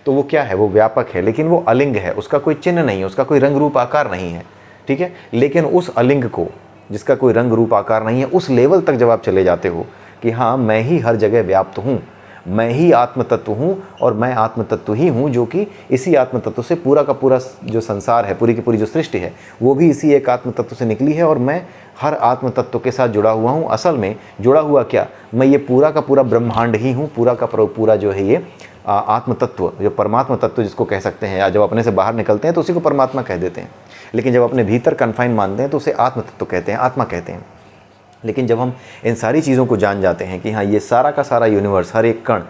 तो वो क्या है? वो व्यापक है, लेकिन वो अलिंग है, उसका कोई चिन्ह नहीं है, उसका कोई रंग रूप आकार नहीं है, ठीक है। लेकिन उस अलिंग को, जिसका कोई रंग रूप आकार नहीं है, उस लेवल तक जब आप चले जाते हो कि हाँ मैं ही हर जगह व्याप्त हूँ, मैं ही आत्म तत्व हूँ, और मैं आत्म तत्व ही हूँ, जो कि इसी आत्म तत्व से पूरा का पूरा जो संसार है, पूरी की पूरी जो सृष्टि है, वो भी इसी एक आत्म तत्व से निकली है, और मैं हर आत्म तत्व के साथ जुड़ा हुआ हूँ। असल में जुड़ा हुआ क्या, मैं ये पूरा का पूरा ब्रह्मांड ही हूँ, पूरा का पूरा जो है ये आत्म तत्व, जो परमात्मा तत्व जिसको कह सकते हैं। या जब अपने से बाहर निकलते हैं तो उसी को परमात्मा कह देते हैं, लेकिन जब अपने भीतर कन्फाइन मानते हैं तो उसे आत्म तत्व कहते हैं, आत्मा कहते हैं। लेकिन जब हम इन सारी चीज़ों को जान जाते हैं कि हाँ ये सारा का सारा यूनिवर्स, हर एक कण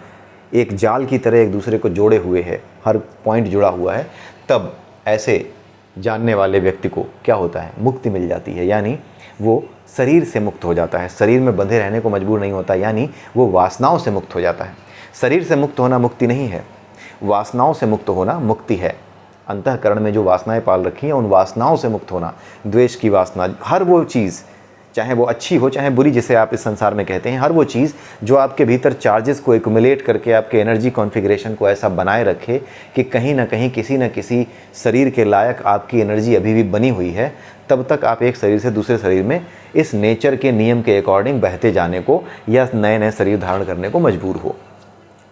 एक जाल की तरह एक दूसरे को जोड़े हुए है, हर पॉइंट जुड़ा हुआ है, तब ऐसे जानने वाले व्यक्ति को क्या होता है? मुक्ति मिल जाती है। यानी वो शरीर से मुक्त हो जाता है, शरीर में बंधे रहने को मजबूर नहीं होता, यानी वो वासनाओं से मुक्त हो जाता है। शरीर से मुक्त होना मुक्ति नहीं है, वासनाओं से मुक्त होना मुक्ति है। अंतःकरण में जो वासनाएं पाल रखी हैं, उन वासनाओं से मुक्त होना, द्वेष की वासना, हर वो चीज़, चाहे वो अच्छी हो चाहे बुरी, जिसे आप इस संसार में कहते हैं, हर वो चीज़ जो आपके भीतर चार्जेस को एक्युमुलेट करके आपके एनर्जी कॉन्फ़िगरेशन को ऐसा बनाए रखे कि कहीं ना कहीं किसी न किसी शरीर के लायक आपकी एनर्जी अभी भी बनी हुई है, तब तक आप एक शरीर से दूसरे शरीर में इस नेचर के नियम के अकॉर्डिंग बहते जाने को या नए नए शरीर धारण करने को मजबूर हो,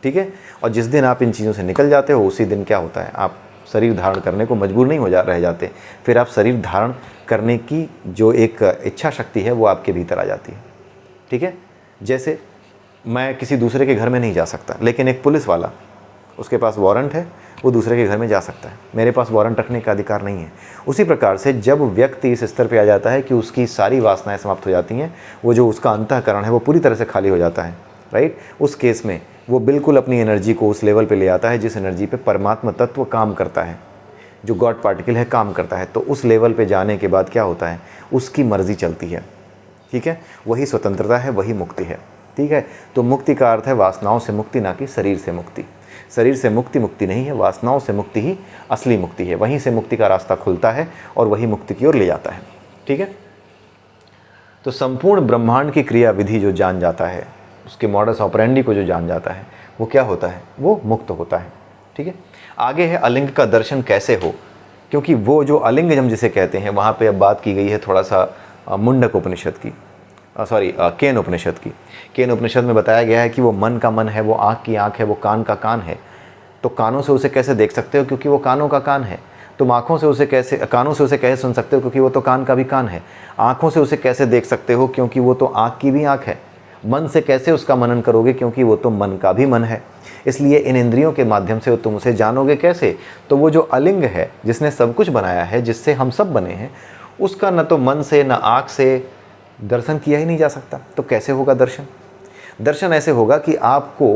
ठीक है। और जिस दिन आप इन चीज़ों से निकल जाते हो उसी दिन क्या होता है, आप शरीर धारण करने को मजबूर नहीं रह जाते। फिर आप शरीर धारण करने की जो एक इच्छा शक्ति है वो आपके भीतर आ जाती है। ठीक है, जैसे मैं किसी दूसरे के घर में नहीं जा सकता, लेकिन एक पुलिस वाला, उसके पास वारंट है, वो दूसरे के घर में जा सकता है। मेरे पास वारंट रखने का अधिकार नहीं है। उसी प्रकार से जब व्यक्ति इस स्तर पे आ जाता है कि उसकी सारी वासनाएं समाप्त हो जाती हैं, वो जो उसका अंतःकरण है वो पूरी तरह से खाली हो जाता है, राइट, उस केस में वो बिल्कुल अपनी एनर्जी को उस लेवल पे ले आता है जिस एनर्जी पे परमात्मा तत्व काम करता है, जो गॉड पार्टिकल है काम करता है। तो उस लेवल पे जाने के बाद क्या होता है, उसकी मर्जी चलती है। ठीक है, वही स्वतंत्रता है, वही मुक्ति है। ठीक है, तो मुक्ति का अर्थ है वासनाओं से मुक्ति, ना कि शरीर से मुक्ति। शरीर से मुक्ति मुक्ति नहीं है, वासनाओं से मुक्ति ही असली मुक्ति है। वहीं से मुक्ति का रास्ता खुलता है और वही मुक्ति की ओर ले जाता है। ठीक है, तो संपूर्ण ब्रह्मांड की क्रिया विधि जो जान जाता है, उसके मॉडस ऑपरेंडी को जो जान जाता है, वो क्या होता है, वो मुक्त होता है। ठीक है, आगे है अलिंग का दर्शन कैसे हो, क्योंकि वो जो अलिंग हम जिसे कहते हैं, वहाँ पे अब बात की गई है थोड़ा सा मुंडक उपनिषद की, केन उपनिषद की। केन उपनिषद में बताया गया है कि वो मन का मन है, वो आँख की आँख है, वो कान का कान है। तो कानों से उसे कैसे देख सकते हो, क्योंकि वो कानों का कान है। तुम आँखों से उसे कैसे, कानों से उसे कैसे सुन सकते हो, क्योंकि वो तो कान का भी कान है। आँखों से उसे कैसे देख सकते हो, क्योंकि वो तो आँख की भी आँख है। मन से कैसे उसका मनन करोगे, क्योंकि वो तो मन का भी मन है। इसलिए इन इंद्रियों के माध्यम से तुम उसे जानोगे कैसे। तो वो जो अलिंग है, जिसने सब कुछ बनाया है, जिससे हम सब बने हैं, उसका न तो मन से न आँख से दर्शन किया ही नहीं जा सकता। तो कैसे होगा दर्शन? दर्शन ऐसे होगा कि आपको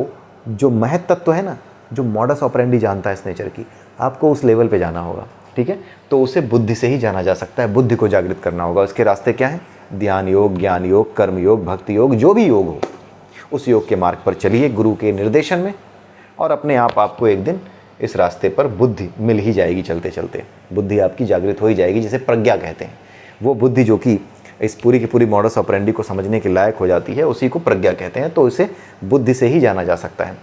जो महत तत्व है ना, जो मॉडस ऑपरेंडी जानता है इस नेचर की, आपको उस लेवल पे जाना होगा। ठीक है, तो उसे बुद्धि से ही जाना जा सकता है। बुद्धि को जागृत करना होगा। उसके रास्ते क्या हैं? ध्यान योग, ज्ञान योग, कर्म योग, भक्ति योग, जो भी योग हो, उस योग के मार्ग पर चलिए गुरु के निर्देशन में, और अपने आप आपको एक दिन इस रास्ते पर बुद्धि मिल ही जाएगी। चलते चलते बुद्धि आपकी जागृत हो ही जाएगी, जिसे प्रज्ञा कहते हैं। वो बुद्धि जो कि इस पूरी की पूरी मॉडस ऑपरेंडी को समझने के लायक हो जाती है, उसी को प्रज्ञा कहते हैं। तो इसे बुद्धि से ही जाना जा सकता है,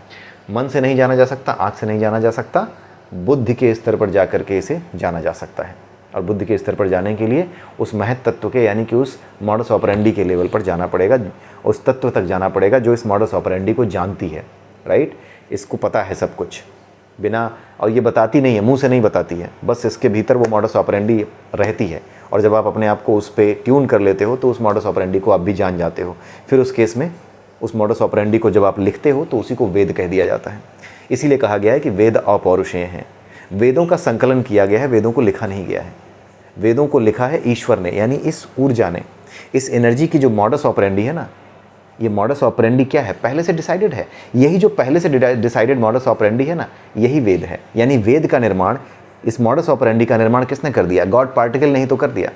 मन से नहीं जाना जा सकता, आँख से नहीं जाना जा सकता। बुद्धि के स्तर पर जाकर के इसे जाना जा सकता है। और बुद्धि के स्तर पर जाने के लिए उस महत तत्व के, यानी कि उस मॉडस ऑपरेंडी के लेवल पर जाना पड़ेगा, उस तत्व तक जाना पड़ेगा जो इस मॉडस ऑपरेंडी को जानती है, राइट। इसको पता है सब कुछ बिना, और ये बताती नहीं है, मुंह से नहीं बताती है, बस इसके भीतर वो मॉडस ऑपरेंडी रहती है। और जब आप अपने आप को उस पर ट्यून कर लेते हो तो उस मॉडस ऑपरेंडी को आप भी जान जाते हो। फिर उस केस में उस मॉडस ऑपरेंडी को जब आप लिखते हो तो उसी को वेद कह दिया जाता है। इसीलिए कहा गया है कि वेद अपौरुषेय हैं। वेदों का संकलन किया गया है, वेदों को लिखा नहीं गया है। वेदों को लिखा है ईश्वर ने, यानी इस ऊर्जा ने, इस एनर्जी की जो मॉडस ऑपरेंडी है ना, ये मॉडस ऑपरेंडी क्या है, पहले से डिसाइडेड है। यही जो पहले से डिसाइडेड मॉडस ऑपरेंडी है ना, यही वेद है। यानी वेद का निर्माण, इस मॉडस ऑपरेंडी का निर्माण किसने कर दिया? गॉड पार्टिकल ने ही तो कर दिया।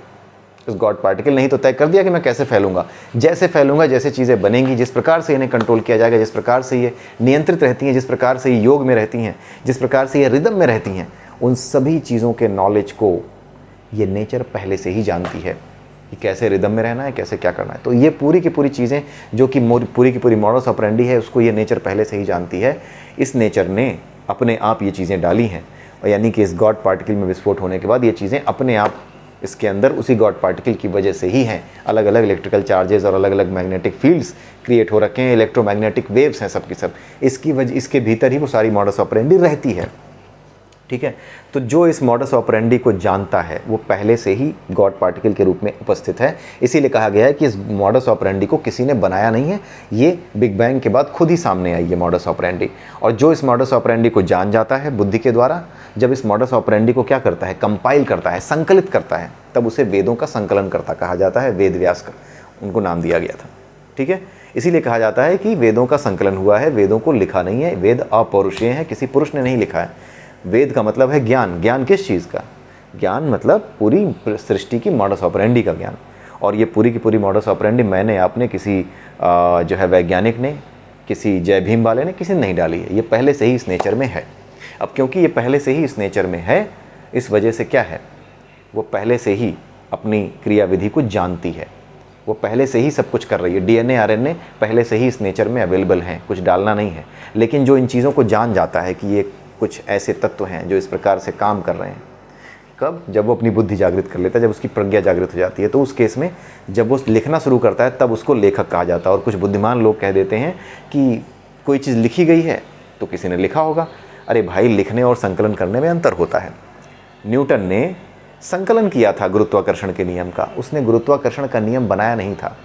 उस गॉड पार्टिकल ने ही तो तय कर दिया कि मैं कैसे फैलूंगा, जैसे फैलूंगा, जैसे चीज़ें बनेंगी, जिस प्रकार से इन्हें कंट्रोल किया जाएगा, जिस प्रकार से ये नियंत्रित रहती हैं, जिस प्रकार से ये योग में रहती हैं, जिस प्रकार से ये रिदम में रहती हैं, उन सभी चीज़ों के नॉलेज को ये नेचर पहले से ही जानती है कि कैसे रिदम में रहना है, कैसे क्या करना है। तो ये पूरी की पूरी चीज़ें जो कि पूरी की पूरी मॉडस ऑपरेंडी है, उसको ये नेचर पहले से ही जानती है। इस नेचर ने अपने आप ये चीज़ें डाली हैं, और यानी कि इस गॉड पार्टिकल में विस्फोट होने के बाद ये चीज़ें अपने आप इसके अंदर उसी गॉड पार्टिकल की वजह से ही हैं। अलग अलग इलेक्ट्रिकल चार्जेस और अलग अलग मैग्नेटिक फील्ड्स क्रिएट हो रखे हैं, इलेक्ट्रोमैग्नेटिक वेव्स हैं सब की सब। इसकी वजह, इसके भीतर ही वो सारी मॉडस ऑपरेंडी रहती है। ठीक है, तो जो इस मॉडस ऑपरेंडी को जानता है वो पहले से ही गॉड पार्टिकल के रूप में उपस्थित है। इसीलिए कहा गया है कि इस मॉडस ऑपरेंडी को किसी ने बनाया नहीं है, ये बिग बैंग के बाद खुद ही सामने आई ये मॉडस ऑपरेंडी। और जो इस मॉडस ऑपरेंडी को जान जाता है बुद्धि के द्वारा, जब इस मॉडस ऑपरेंडी को क्या करता है, कंपाइल करता है, संकलित करता है, तब उसे वेदों का संकलन करता कहा जाता है। वेद व्यास का उनको नाम दिया गया था। ठीक है, इसीलिए कहा जाता है कि वेदों का संकलन हुआ है, वेदों को लिखा नहीं है। वेद अपौरुषेय है, किसी पुरुष ने नहीं लिखा है। वेद का मतलब है ज्ञान। ज्ञान किस चीज़ का? ज्ञान मतलब पूरी सृष्टि की मॉडस ऑपरेंडी का ज्ञान। और ये पूरी की पूरी मॉडस ऑपरेंडी मैंने, आपने, किसी जो है वैज्ञानिक ने, किसी जय भीम वाले ने, किसी ने नहीं डाली है। ये पहले से ही इस नेचर में है। अब क्योंकि ये पहले से ही इस नेचर में है, इस वजह से क्या है, वो पहले से ही अपनी क्रियाविधि को जानती है। वो पहले से ही सब कुछ कर रही है। डीएनए आरएनए पहले से ही इस नेचर में अवेलेबल हैं, कुछ डालना नहीं है। लेकिन जो इन चीज़ों को जान जाता है कि ये कुछ ऐसे तत्व हैं जो इस प्रकार से काम कर रहे हैं, कब? जब वो अपनी बुद्धि जागृत कर लेता है, जब उसकी प्रज्ञा जागृत हो जाती है। तो उस केस में जब वो लिखना शुरू करता है तब उसको लेखक कहा जाता है। और कुछ बुद्धिमान लोग कह देते हैं कि कोई चीज़ लिखी गई है तो किसी ने लिखा होगा। अरे भाई, लिखने और संकलन करने में अंतर होता है। न्यूटन ने संकलन किया था गुरुत्वाकर्षण के नियम का, उसने गुरुत्वाकर्षण का नियम बनाया नहीं था।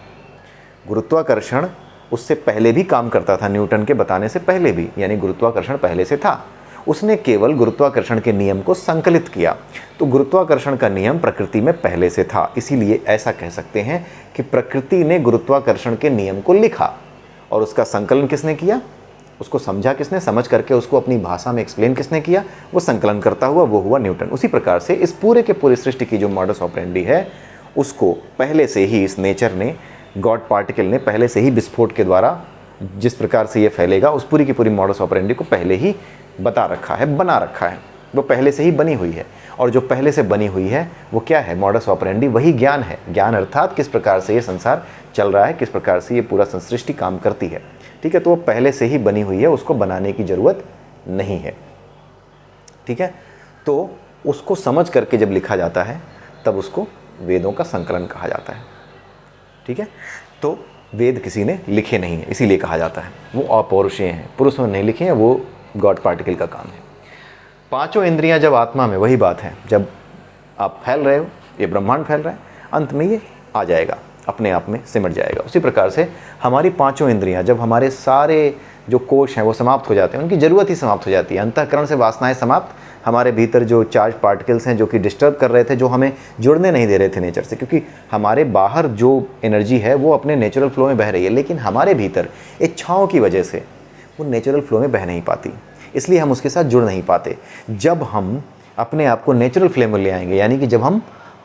गुरुत्वाकर्षण उससे पहले भी काम करता था, न्यूटन के बताने से पहले भी, यानी गुरुत्वाकर्षण पहले से था। उसने केवल गुरुत्वाकर्षण के नियम को संकलित किया। तो गुरुत्वाकर्षण का नियम प्रकृति में पहले से था, इसीलिए ऐसा कह सकते हैं कि प्रकृति ने गुरुत्वाकर्षण के नियम को लिखा और उसका संकलन किसने किया, उसको समझा किसने, समझ करके उसको अपनी भाषा में एक्सप्लेन किसने किया, वो संकलन करता हुआ वो हुआ न्यूटन। उसी प्रकार से इस पूरे के पूरे सृष्टि की जो मॉडस ऑपरेंडी है, उसको पहले से ही इस नेचर ने, गॉड पार्टिकल ने पहले से ही विस्फोट के द्वारा जिस प्रकार से ये फैलेगा, उस पूरी की पूरी मॉडस ऑपरेंडी को पहले ही बता रखा है, बना रखा है। वो पहले से ही बनी हुई है, और जो पहले से बनी हुई है वो क्या है, मॉडस ऑपरेंडी, वही ज्ञान है। ज्ञान अर्थात किस प्रकार से ये संसार चल रहा है, किस प्रकार से ये पूरा सृष्टि काम करती है। ठीक है, तो वो पहले से ही बनी हुई है, उसको बनाने की ज़रूरत नहीं है। ठीक है, तो उसको समझ करके जब लिखा जाता है तब उसको वेदों का संकलन कहा जाता है। ठीक है, तो वेद किसी ने लिखे नहीं है, इसीलिए कहा जाता है वो अपौरुषेय हैं, पुरुषों ने नहीं लिखे हैं, वो गॉड पार्टिकल का काम है। पांचों इंद्रियां जब आत्मा में, वही बात है, जब आप फैल रहे हो, ये ब्रह्मांड फैल रहा है, अंत में ये आ जाएगा, अपने आप में सिमट जाएगा। उसी प्रकार से हमारी पांचों इंद्रियां, जब हमारे सारे जो कोश हैं वो समाप्त हो जाते हैं, उनकी ज़रूरत ही समाप्त हो जाती है, अंतःकरण से वासनाएं समाप्त, हमारे भीतर जो चार्ज पार्टिकल्स हैं जो कि डिस्टर्ब कर रहे थे, जो हमें जुड़ने नहीं दे रहे थे नेचर से, क्योंकि हमारे बाहर जो एनर्जी है वो अपने नेचुरल फ्लो में बह रही है, लेकिन हमारे भीतर इच्छाओं की वजह से वो नेचुरल फ्लो में बह नहीं पाती, इसलिए हम उसके साथ जुड़ नहीं पाते। जब हम अपने आप को नेचुरल फ्लो में ले आएंगे, यानी कि जब हम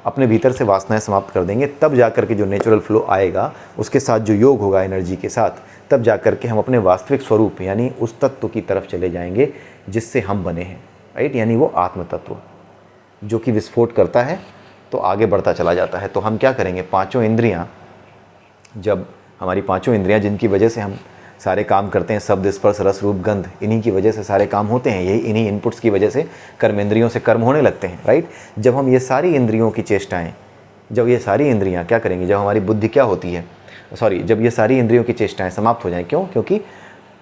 अपने भीतर से वासनाएं समाप्त कर देंगे, तब जा कर के जो नेचुरल फ्लो आएगा, उसके साथ जो योग होगा एनर्जी के साथ, तब जा कर के हम अपने वास्तविक स्वरूप यानी उस तत्व की तरफ चले जाएंगे जिससे हम बने हैं। राइट, यानी वो आत्म तत्व जो कि विस्फोट करता है तो आगे बढ़ता चला जाता है। तो हम क्या करेंगे, पांचों इंद्रियां, जब हमारी पांचों इंद्रियां जिनकी वजह से हम सारे काम करते हैं, शब्द स्पर्श रस रूप गंध, इन्हीं की वजह से सारे काम होते हैं, यही इन्हीं इनपुट्स की वजह से कर्मेंद्रियों से कर्म होने लगते हैं। राइट, जब हम ये सारी इंद्रियों की चेष्टाएं, जब ये सारी इंद्रियां क्या करेंगी, जब हमारी बुद्धि क्या होती है, जब ये सारी इंद्रियों की चेष्टाएं समाप्त हो जाएं, क्यों, क्योंकि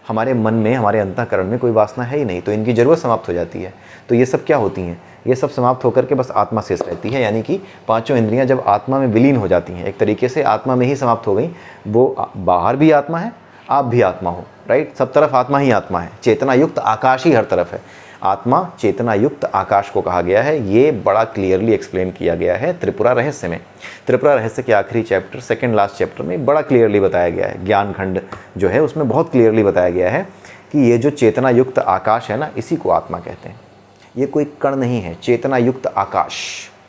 हमारे मन में, हमारे अंतःकरण में कोई वासना है ही नहीं, तो इनकी ज़रूरत समाप्त हो जाती है। तो ये सब क्या होती हैं, ये सब समाप्त होकर के बस आत्मा शेष रहती है, यानी कि पांचों इंद्रियां जब आत्मा में विलीन हो जाती हैं, एक तरीके से आत्मा में ही समाप्त हो गई, वो बाहर भी आत्मा है, आप भी आत्मा हो। राइट, सब तरफ आत्मा ही आत्मा है, चेतना युक्त आकाश ही हर तरफ है। आत्मा चेतना युक्त आकाश को कहा गया है, ये बड़ा क्लियरली एक्सप्लेन किया गया है त्रिपुरा रहस्य में। त्रिपुरा रहस्य के आखिरी चैप्टर, सेकंड लास्ट चैप्टर में बड़ा क्लियरली बताया गया है, ज्ञान खंड जो है उसमें बहुत क्लियरली बताया गया है कि ये जो चेतना युक्त आकाश है ना, इसी को आत्मा कहते हैं। ये कोई कण नहीं है, चेतना युक्त आकाश,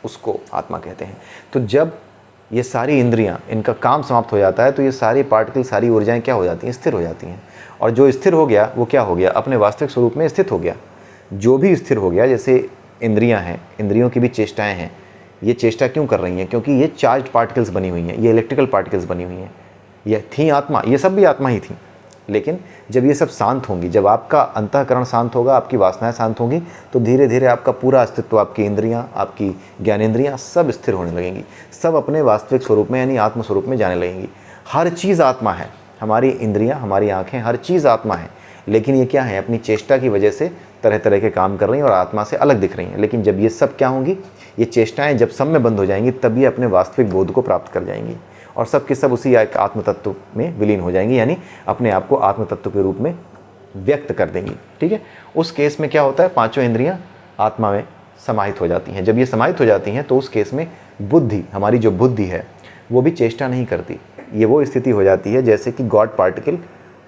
उसको आत्मा कहते हैं। तो जब ये सारी इंद्रियां, इनका काम समाप्त हो जाता है, तो ये सारे पार्टिकल, सारी ऊर्जाएं क्या हो जाती हैं, स्थिर हो जाती हैं। और जो स्थिर हो गया वो क्या हो गया, अपने वास्तविक स्वरूप में स्थित हो गया। जो भी स्थिर हो गया, जैसे इंद्रियां हैं, इंद्रियों की भी चेष्टाएं हैं, ये चेष्टा क्यों कर रही हैं, क्योंकि ये चार्ज पार्टिकल्स बनी हुई हैं, ये इलेक्ट्रिकल पार्टिकल्स बनी हुई हैं, ये थी आत्मा, ये सब भी आत्मा ही थी। लेकिन जब ये सब शांत होंगी, जब आपका अंतःकरण शांत होगा, आपकी वासनाएं शांत होंगी, तो धीरे धीरे आपका पूरा अस्तित्व, आपकी इंद्रियां, आपकी ज्ञानेंद्रियां सब स्थिर होने लगेंगी, सब अपने वास्तविक स्वरूप में यानी आत्म स्वरूप में जाने लगेंगी। हर चीज़ आत्मा है, हमारी इंद्रियां, हमारी आँखें, हर चीज़ आत्मा है, लेकिन ये क्या है, अपनी चेष्टा की वजह से तरह तरह के काम कर रही हैं और आत्मा से अलग दिख रही हैं। लेकिन जब ये सब क्या होंगी, ये चेष्टाएं जब सब में बंद हो जाएंगी, तब ये अपने वास्तविक बोध को प्राप्त कर जाएंगी और सब के सब उसी एक आत्म तत्व में विलीन हो जाएंगी, यानी अपने आप को आत्म तत्व के रूप में व्यक्त कर देंगी। ठीक है, उस केस में क्या होता है, पांचों इंद्रियां आत्मा में समाहित हो जाती हैं। जब ये समाहित हो जाती हैं तो उस केस में बुद्धि, हमारी जो बुद्धि है वो भी चेष्टा नहीं करती। ये वो स्थिति हो जाती है जैसे कि गॉड पार्टिकल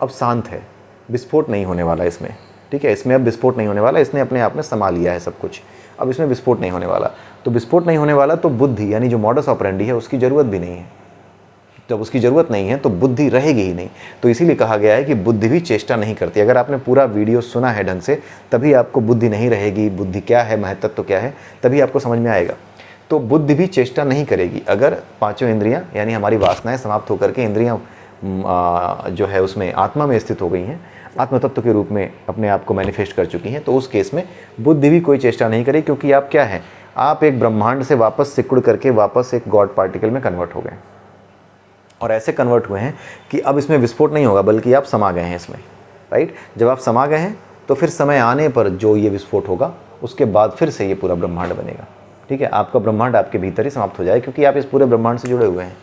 अब शांत है, विस्फोट नहीं होने वाला इसमें। ठीक है, इसमें अब विस्फोट नहीं होने वाला, इसने अपने आप में समा लिया है सब कुछ, अब इसमें विस्फोट नहीं होने वाला। तो विस्फोट नहीं होने वाला, तो बुद्धि यानी जो मॉडस ऑपरेंडी है उसकी ज़रूरत भी नहीं है। जब उसकी ज़रूरत नहीं है तो बुद्धि रहेगी ही नहीं। तो इसीलिए कहा गया है कि बुद्धि भी चेष्टा नहीं करती। अगर आपने पूरा वीडियो सुना है ढंग से, तभी आपको बुद्धि नहीं रहेगी, बुद्धि क्या है, महत्त्व क्या है, तभी आपको समझ में आएगा। तो बुद्धि भी चेष्टा नहीं करेगी अगर पांचों इंद्रियां यानी हमारी वासनाएं समाप्त होकर के इंद्रियां जो है उसमें आत्मा में स्थित हो गई हैं, आत्म तत्व के रूप में अपने आप को मैनिफेस्ट कर चुकी हैं, तो उस केस में बुद्धि भी कोई चेष्टा नहीं करेगी, क्योंकि आप क्या है, आप एक ब्रह्मांड से वापस सिकुड़ करके वापस एक गॉड पार्टिकल में कन्वर्ट हो गए, और ऐसे कन्वर्ट हुए हैं कि अब इसमें विस्फोट नहीं होगा, बल्कि आप समा गए हैं इसमें। राइट, जब आप समा गए हैं तो फिर समय आने पर जो ये विस्फोट होगा उसके बाद फिर से ये पूरा ब्रह्मांड बनेगा। ठीक है, आपका ब्रह्मांड आपके भीतर ही समाप्त हो जाए, क्योंकि आप इस पूरे ब्रह्मांड से जुड़े हुए हैं।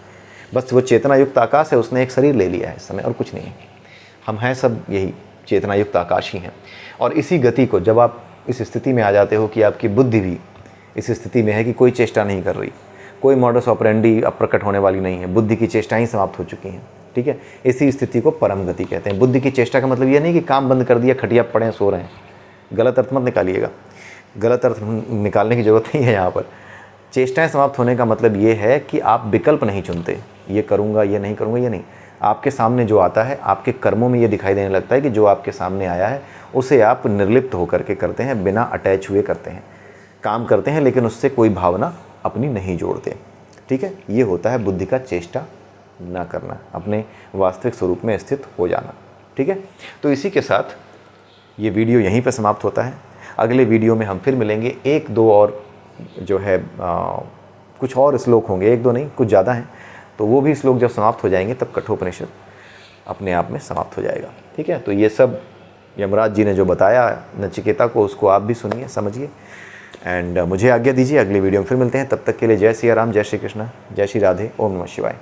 बस वो चेतना युक्त आकाश है, उसने एक शरीर ले लिया है इस समय, और कुछ नहीं है। हम हैं सब यही चेतना युक्त आकाश ही हैं। और इसी गति को जब आप इस स्थिति में आ जाते हो कि आपकी बुद्धि भी इस स्थिति में है कि कोई चेष्टा नहीं कर रही, कोई मॉडस ऑपरेंडी अब प्रकट होने वाली नहीं है, बुद्धि की चेष्टाएं समाप्त हो चुकी हैं। ठीक है, इसी स्थिति को परम गति कहते हैं। बुद्धि की चेष्टा का मतलब ये नहीं कि काम बंद कर दिया, खटिया पड़े सो रहे हैं, गलत अर्थ मत निकालिएगा, गलत अर्थ निकालने की ज़रूरत नहीं है यहाँ पर। चेष्टाएं समाप्त होने का मतलब ये है कि आप विकल्प नहीं चुनते, ये करूँगा ये नहीं करूँगा, ये नहीं। आपके सामने जो आता है, आपके कर्मों में ये दिखाई देने लगता है कि जो आपके सामने आया है उसे आप निर्लिप्त होकर के करते हैं, बिना अटैच हुए करते हैं, काम करते हैं, लेकिन उससे कोई भावना अपनी नहीं जोड़ते। ठीक है, ये होता है बुद्धि का चेष्टा ना करना, अपने वास्तविक स्वरूप में स्थित हो जाना। ठीक है, तो इसी के साथ ये वीडियो यहीं पर समाप्त होता है। अगले वीडियो में हम फिर मिलेंगे। एक दो और जो है कुछ और श्लोक होंगे, एक दो नहीं कुछ ज़्यादा हैं, तो वो भी श्लोक जब समाप्त हो जाएंगे तब कठोपनिषद अपने आप में समाप्त हो जाएगा। ठीक है, तो ये सब यमराज जी ने जो बताया नचिकेता को, उसको आप भी सुनिए, समझिए। एंड मुझे आज्ञा दीजिए, अगली वीडियो में फिर मिलते हैं। तब तक के लिए जय सिया राम, जय श्री कृष्ण, जय श्री राधे, ओम नमः शिवाय।